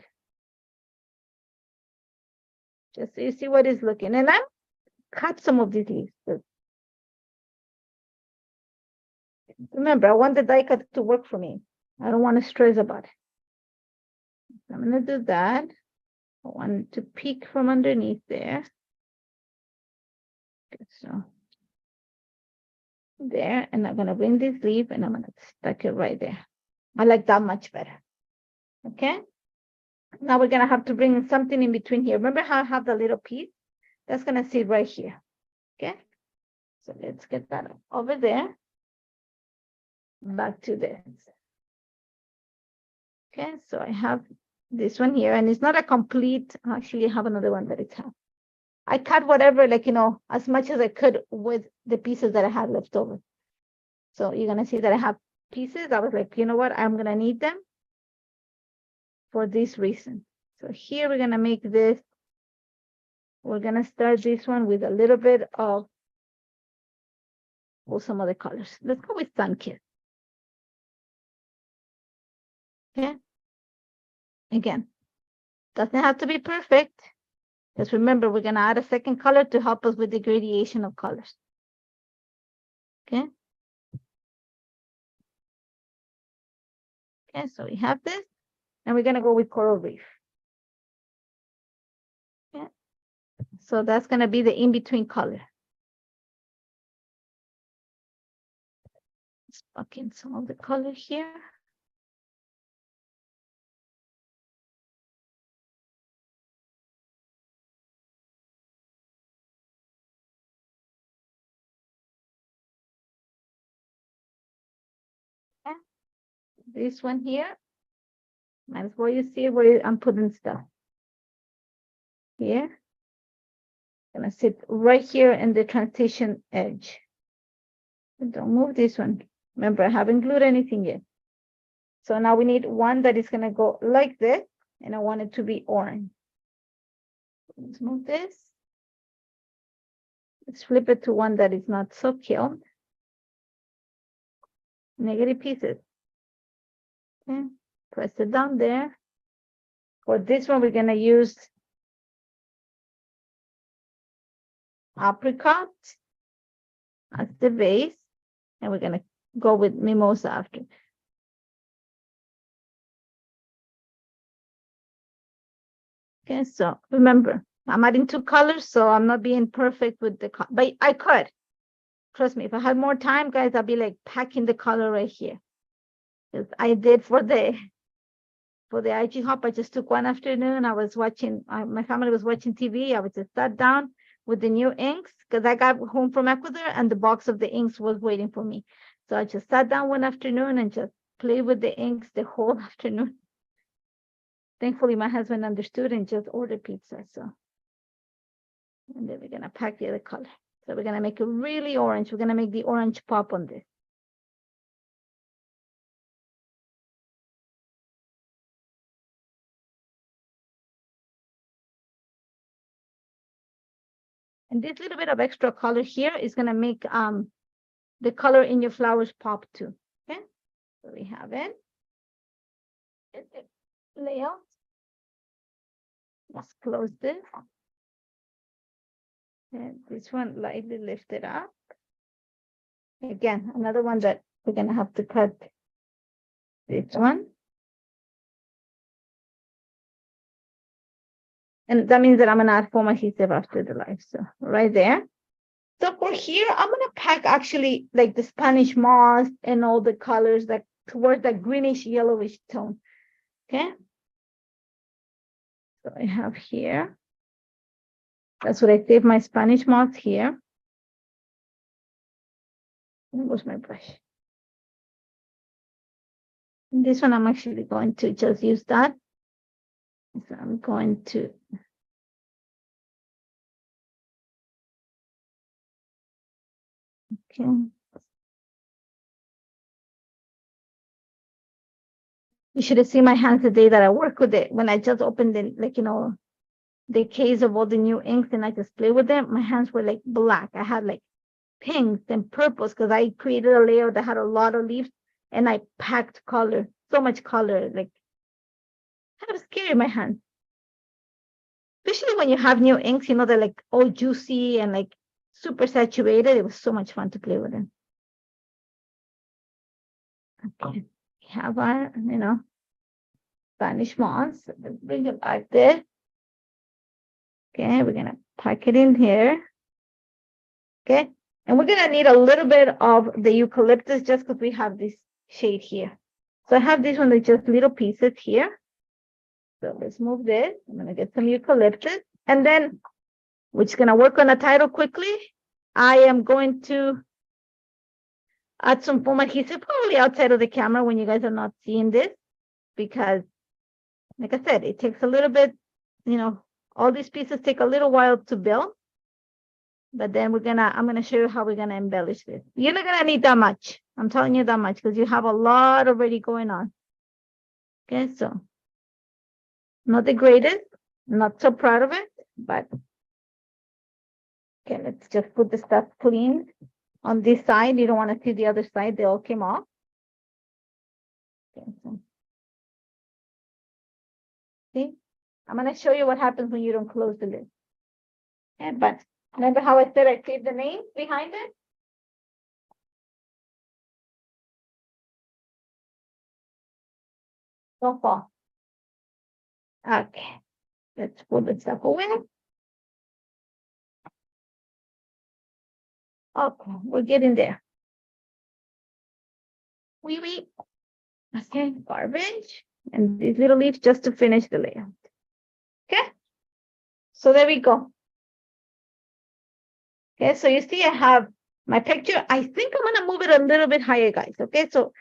Just so you see what it's looking. And I cut some of these leaves. Remember, I want the die cut to work for me. I don't want to stress about it. So I'm gonna do that. I want it to peek from underneath there. Okay, so there, and I'm gonna bring this leaf and I'm gonna stuck it right there. I like that much better. Okay. Now we're gonna have to bring something in between here. Remember how I have the little piece? That's gonna sit right here. Okay. So let's get that over there. Back to this. Okay, so I have this one here, and it's not a complete. Actually, I have another one that it's half. I cut whatever, like, as much as I could with the pieces that I had left over. So you're gonna see that I have pieces. I was like, you know what? I'm gonna need them for this reason. So here we're gonna make this. We're gonna start this one with a little bit of some other colors. Let's go with Sunkissed. Okay. Again, doesn't have to be perfect. Just remember, we're gonna add a second color to help us with the gradation of colors. Okay. Okay, so we have this, and we're gonna go with Coral Reef. Okay. So that's gonna be the in-between color. Let's pack in some of the color here. Okay. This one here, might as well you see where I'm putting stuff. Here. Gonna sit right here in the transition edge. Don't move this one. Remember, I haven't glued anything yet. So now we need one that is gonna go like this, and I want it to be orange. Let's move this. Let's flip it to one that is not so killed. Negative pieces. Okay, press it down there. For this one, we're gonna use apricot as the base, and we're gonna go with mimosa after. Okay, so remember, I'm adding 2 colors, so I'm not being perfect with the color, but I could. Trust me, if I had more time, guys, I'll be like packing the color right here. Because I did for the IG hop. I just took one afternoon. I was watching, my family was watching TV. I was just sat down with the new inks because I got home from Ecuador and the box of the inks was waiting for me. So I just sat down one afternoon and just played with the inks the whole afternoon. Thankfully, my husband understood and just ordered pizza. So, and then we're gonna pack the other color. So we're gonna make it really orange. We're gonna make the orange pop on this. And this little bit of extra color here is gonna make the color in your flowers pop too. Okay, so we have it. Layout. Let's close this. And this one lightly lifted up. Again, another one that we're gonna have to cut this one. And that means that I'm gonna add foam adhesive after the life. So right there. So for here, I'm gonna pack actually like the Spanish moss and all the colors that towards that greenish yellowish tone. Okay. So I have here. That's what I saved my Spanish moss here. Where's my brush? And this one I'm actually going to just use that. So I'm going to okay. You should have seen my hands the day that I work with it. When I just opened it, like, the case of all the new inks and I just play with them, my hands were like black. I had like pinks and purples because I created a layer that had a lot of leaves and I packed color, so much color, like kind of scary in my hands. Especially when you have new inks, they're like all juicy and like super saturated. It was so much fun to play with them. Okay, we have our, Spanish moss. Let's bring it back there. Okay, we're gonna pack it in here. Okay, and we're gonna need a little bit of the eucalyptus just because we have this shade here. So I have this one that's just little pieces here. So let's move this. I'm gonna get some eucalyptus, and then we're just gonna work on the title quickly. I am going to add some foam adhesive probably outside of the camera when you guys are not seeing this, because like I said, it takes a little bit, all these pieces take a little while to build, but then I'm gonna show you how we're gonna embellish this. You're not gonna need that much. I'm telling you that much because you have a lot already going on. Okay, so not the greatest, not so proud of it, but okay, let's just put the stuff clean on this side. You don't want to see the other side, they all came off. Okay, so see, I'm going to show you what happens when you don't close the lid. Okay, but remember how I said I saved the name behind it? Don't fall. Okay, let's put the stuff away. Okay, we're getting there. Wee. Okay, garbage. And these little leaves just to finish the layout. Okay, so there we go. Okay, so you see I have my picture. I think I'm going to move it a little bit higher, guys. Okay, so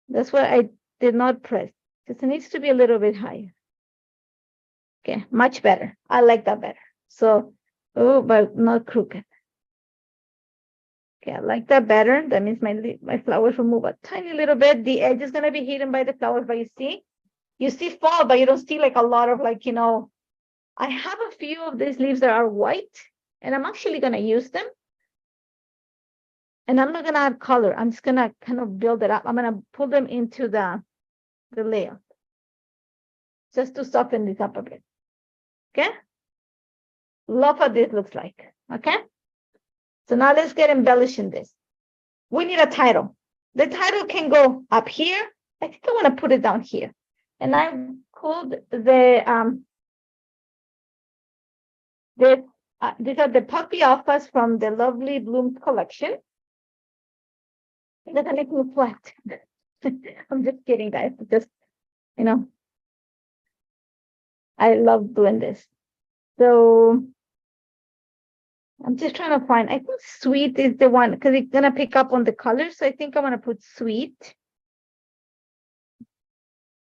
that's what I did not press. Just it needs to be a little bit higher. Okay, much better. I like that better. So, but not crooked. Okay, I like that better. That means my flowers will move a tiny little bit. The edge is gonna be hidden by the flowers, but you see fall, but you don't see like a lot of like, I have a few of these leaves that are white, and I'm actually gonna use them. And I'm not gonna add color. I'm just gonna kind of build it up. I'm gonna pull them into the layout just to soften this up a bit. Okay, love how this looks like. Okay, so now let's get embellishing this. We need a title. The title can go up here. I think I want to put it down here. And I called these are the puppy alphas from the Lovely Blooms collection. It doesn't make me sweat. I'm just kidding, guys. Just, I love doing this. So I'm just trying to find, I think sweet is the one because it's going to pick up on the colors. So I think I'm going to put sweet.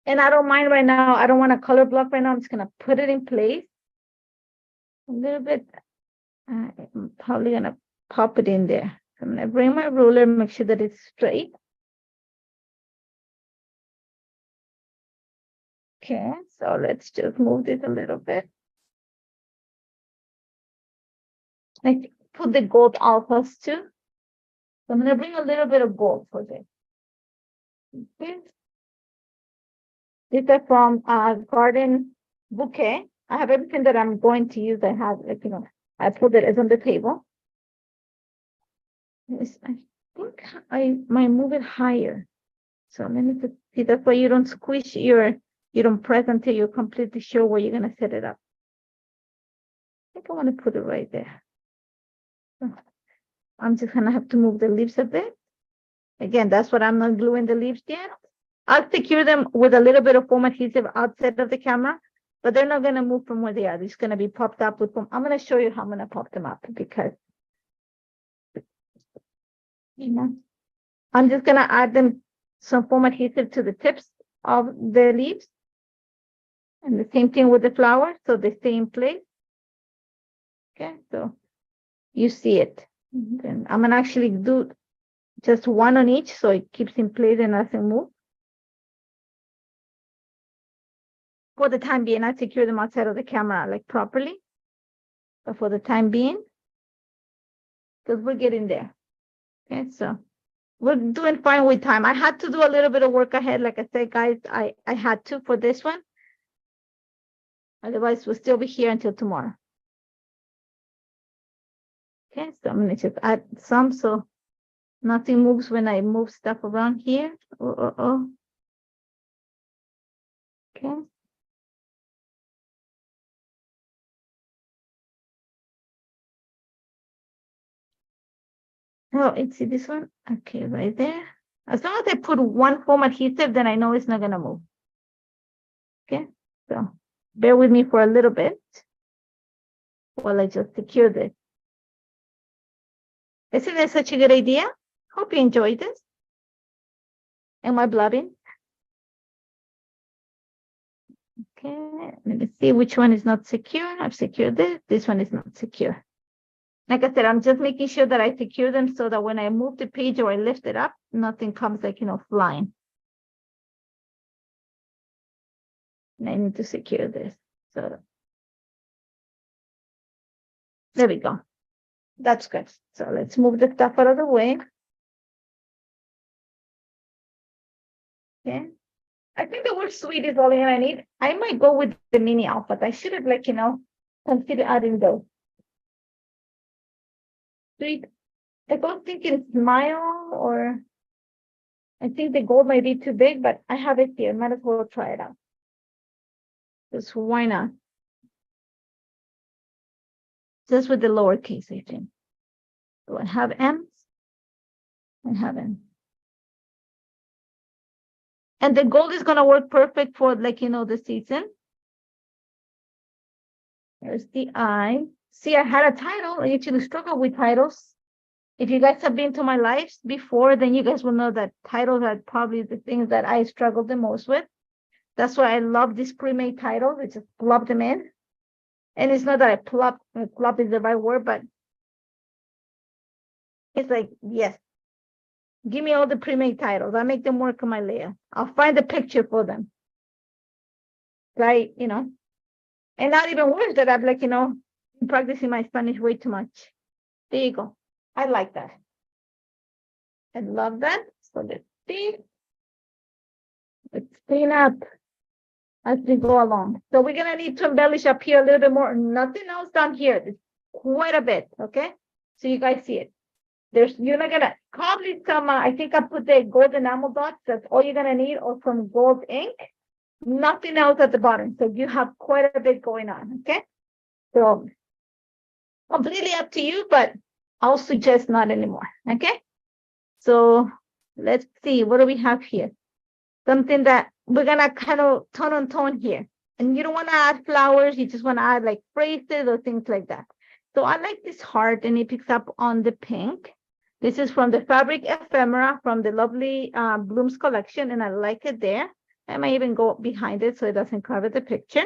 And I don't mind right now. I don't want a color block right now. I'm just going to put it in place a little bit. I'm probably going to pop it in there. So I'm going to bring my ruler, make sure that it's straight. Okay, so let's just move this a little bit. I put the gold alphas too. So I'm going to bring a little bit of gold for this. Okay. These are from Garden Bouquet. I have everything that I'm going to use. I have, I put it on the table. I think I might move it higher. So let me see. That's why you don't squish you don't press until you're completely sure where you're gonna set it up. I think I want to put it right there. I'm just gonna have to move the leaves a bit. Again, that's what I'm not gluing the leaves yet. I'll secure them with a little bit of foam adhesive outside of the camera, but they're not gonna move from where they are. They're just gonna be popped up with foam. I'm gonna show you how I'm gonna pop them up because, you know, I'm just gonna add them some foam adhesive to the tips of the leaves. And the same thing with the flowers, so they stay in place. Okay, so you see it. Then I'm gonna actually do just one on each so it keeps in place and doesn't move. For the time being, I secure them outside of the camera like properly. But for the time being, because we're getting there. Okay, so we're doing fine with time. I had to do a little bit of work ahead. Like I said, guys, I had to for this one. Otherwise, we'll still be here until tomorrow. Okay, so I'm gonna just add some so nothing moves when I move stuff around here. Okay. Oh, it's this one. Okay, right there. As long as I put one foam adhesive, then I know it's not gonna move. Okay, so bear with me for a little bit while I just secure this. Isn't it such a good idea? Hope you enjoyed this. Am I blubbing? Okay, let me see which one is not secure. I've secured this. This one is not secure. Like I said, I'm just making sure that I secure them so that when I move the page or I lift it up, nothing comes like, flying. And I need to secure this. So there we go. That's good. So let's move the stuff out of the way. Okay. I think the word sweet is all I need. I might go with the mini outfit. I should have consider adding those. Sweet. I don't think it's smile or I think the gold might be too big, but I have it here. Might as well try it out. Just why not? Just with the lowercase, I think. So I have M's. I have M. And the gold is gonna work perfect for the season. There's the I. See, I had a title. I usually struggle with titles. If you guys have been to my lives before, then you guys will know that titles are probably the things that I struggle the most with. That's why I love these pre-made titles. I just plop them in. And it's not that I plop is the right word, but it's like, yes, give me all the pre-made titles. I make them work on my layer. I'll find the picture for them. Right, and not even worse that I'm practicing my Spanish way too much. There you go. I like that. I love that. So let's see. Let's clean up as we go along. So we're gonna need to embellish up here a little bit more. Nothing else down here. It's quite a bit, okay? So you guys see it. You're not gonna probably some. I think I put the gold enamel dots. That's all you're gonna need, or some gold ink. Nothing else at the bottom. So you have quite a bit going on, okay? So completely up to you, but I'll suggest not anymore, okay? So let's see, what do we have here? Something that we're gonna kind of tone on tone here. And you don't wanna add flowers, you just wanna add like phrases or things like that. So I like this heart and it picks up on the pink. This is from the Fabric Ephemera from the lovely Blooms collection, and I like it there. I might even go behind it so it doesn't cover the picture.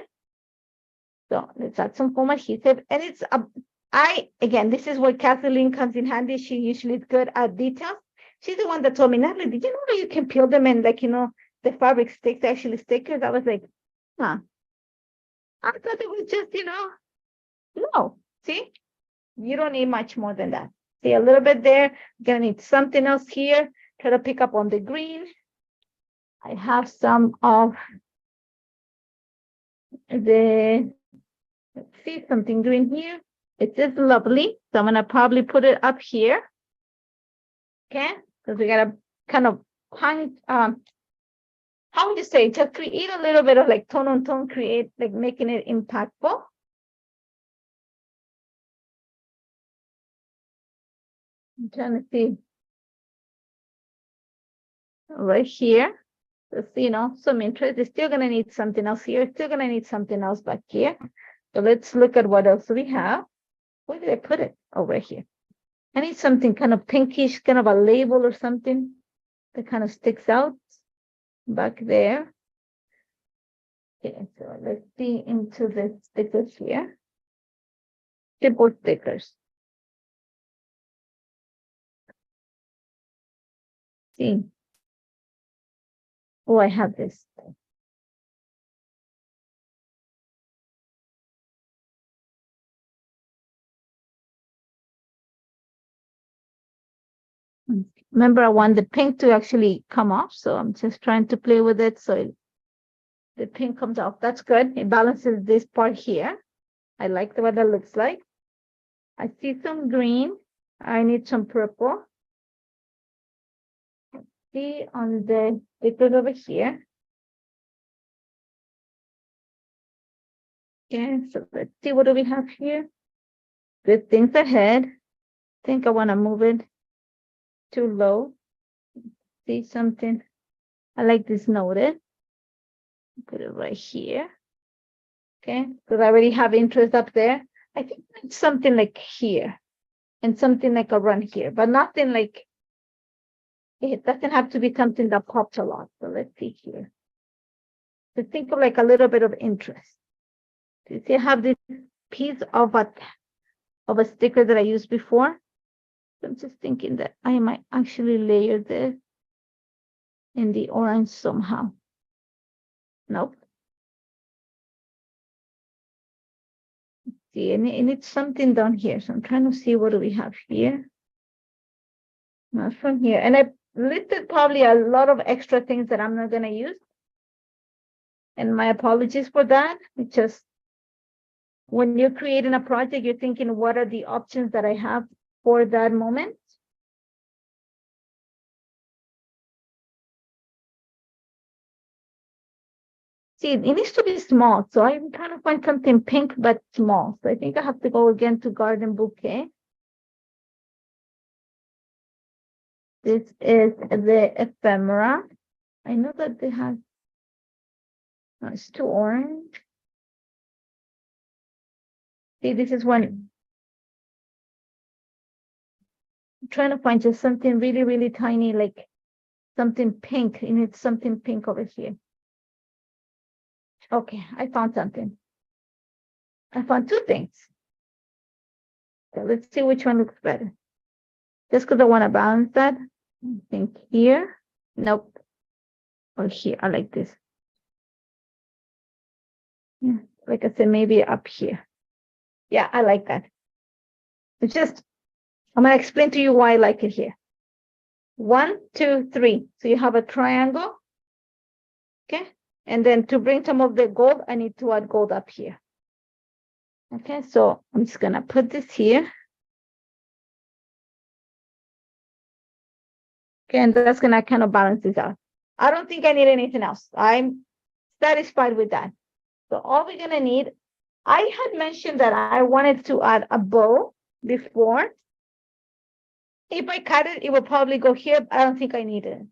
So let's add some foam adhesive. And it's again, this is where Kathleen comes in handy. She usually is good at details. She's the one that told me, Natalie, did you know that you can peel them and the fabric sticks actually stickers? I was like, huh. I thought it was just, no. See, you don't need much more than that. See a little bit there. Gonna need something else here. Try to pick up on the green. I have some of let's see, something green here. It is lovely. So I'm gonna probably put it up here. Okay, because we gotta kind of how would you say, to create a little bit of tone on tone, create making it impactful. I'm trying to see right here. Just, some interest. It's still going to need something else here. It's still going to need something else back here. So let's look at what else we have. Where did I put it? Oh, right here. I need something kind of pinkish, kind of a label or something that kind of sticks out back there. Okay, so let's see into the stickers here. Clipboard stickers. See. Oh, I have this. Remember, I want the pink to actually come off, so I'm just trying to play with it so the pink comes off. That's good. It balances this part here. I like what that looks like. I see some green. I need some purple. See on the stickers over here. Okay, so let's see, what do we have here? Good things ahead. I think I want to move it too low. See something. I like this noted. Put it right here. Okay, because I already have interest up there. I think it's something like here and something like around here, but nothing like, it doesn't have to be something that pops a lot. So let's see here. So think of like a little bit of interest. You see, I have this piece of a sticker that I used before. I'm just thinking that I might actually layer this in the orange somehow. Nope. See, and it's something down here. So I'm trying to see, what do we have here? Not from here. And I listed probably a lot of extra things that I'm not going to use. And my apologies for that. It's just when you're creating a project, you're thinking, what are the options that I have for that moment? See, it needs to be small. So I'm trying to find something pink, but small. So I think I have to go again to Garden Bouquet. This is the ephemera. I know that they have, no, it's too orange. See, this is one. I'm trying to find just something really, really tiny, like something pink. And it's something pink over here. Okay, I found something. I found two things. So let's see which one looks better. Just because I want to balance that. I think here. Nope. Or here. I like this. Yeah, like I said, maybe up here. Yeah, I like that. It's just, I'm going to explain to you why I like it here. 1, 2, 3. So you have a triangle. Okay. And then to bring some of the gold, I need to add gold up here. Okay. So I'm just going to put this here. Okay. And that's going to kind of balance this out. I don't think I need anything else. I'm satisfied with that. So all we're going to need, I had mentioned that I wanted to add a bow before. If I cut it, it will probably go here. I don't think I need it.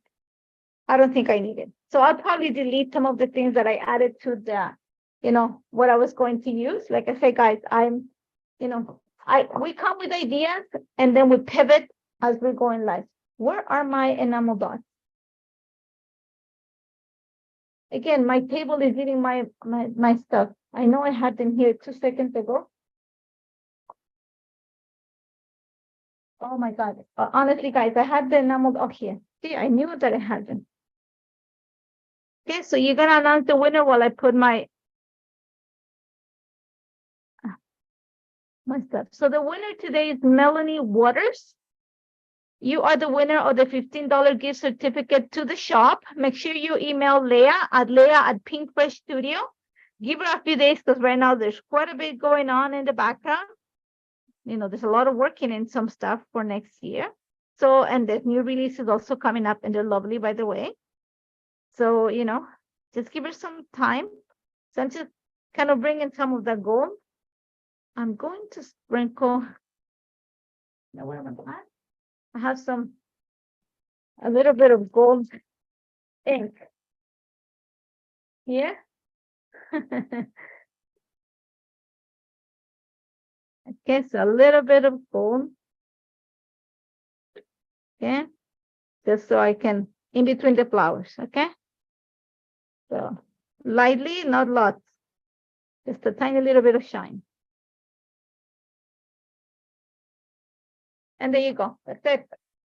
I don't think I need it. So I'll probably delete some of the things that I added to the, what I was going to use. Like I say, guys, we come with ideas and then we pivot as we're going live. Where are my enamel dots? Again, my table is eating my stuff. I know I had them here 2 seconds ago. Oh my God. Honestly, guys, I had the enamel up here. See, I knew that I had them. Okay, so you're going to announce the winner while I put my stuff. So the winner today is Melanie Waters. You are the winner of the $15 gift certificate to the shop. Make sure you email Leah at Pink Fresh Studio. Give her a few days because right now there's quite a bit going on in the background. There's a lot of working in some stuff for next year. So, and the new release is also coming up and they're lovely, by the way. So, just give her some time. So I'm just kind of bringing some of the gold. I'm going to sprinkle. Now, where am I at? I have a little bit of gold ink here. Okay, so a little bit of gold. Okay, just so I can, in between the flowers, okay? So lightly, not lots, just a tiny little bit of shine. And there you go, that's it.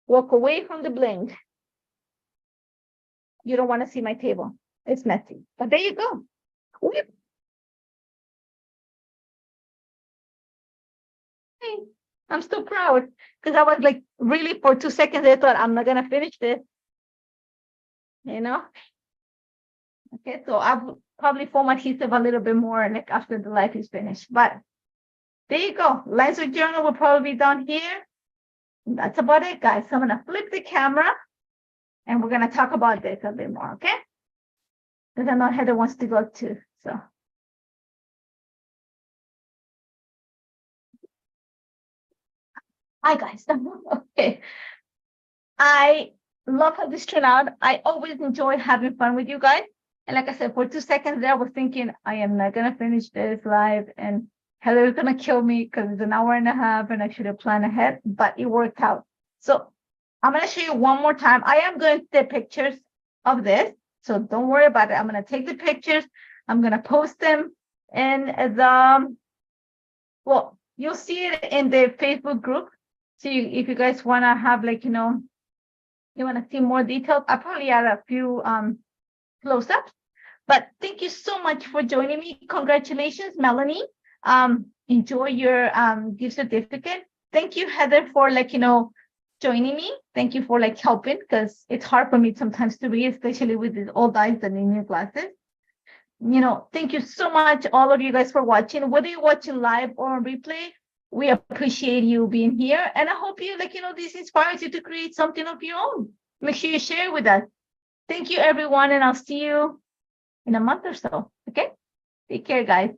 Walk away from the bling. You don't want to see my table. It's messy, but there you go. Whoop. Hey, I'm still proud because I was like, really for 2 seconds, I thought I'm not gonna finish this, you know? Okay, so I'll probably foam adhesive a little bit more like after the life is finished, but there you go. Lines with journal will probably be done here. That's about it, guys. So I'm gonna flip the camera and we're gonna talk about this a bit more, okay? Because I know Heather wants to go too, so. Hi, guys. Okay. I love how this turned out. I always enjoy having fun with you guys. And like I said, for 2 seconds there, I was thinking, I am not going to finish this live and Heather is going to kill me because it's an hour and a half and I should have planned ahead, but it worked out. So I'm going to show you one more time. I am going to take pictures of this. So don't worry about it. I'm going to take the pictures. I'm going to post them in the, well, you'll see it in the Facebook group. So if you guys want to have like, you know, you want to see more details, I'll probably add a few close-ups. But thank you so much for joining me. Congratulations, Melanie. Enjoy your gift certificate. Thank you, Heather, for like, you know, joining me. Thank you for like helping because it's hard for me sometimes to read, especially with these old eyes and in your glasses. You know, thank you so much, all of you guys, for watching. Whether you're watching live or on replay, we appreciate you being here. And I hope you, like, you know, this inspires you to create something of your own. Make sure you share it with us. Thank you, everyone. And I'll see you in a month or so. Okay? Take care, guys.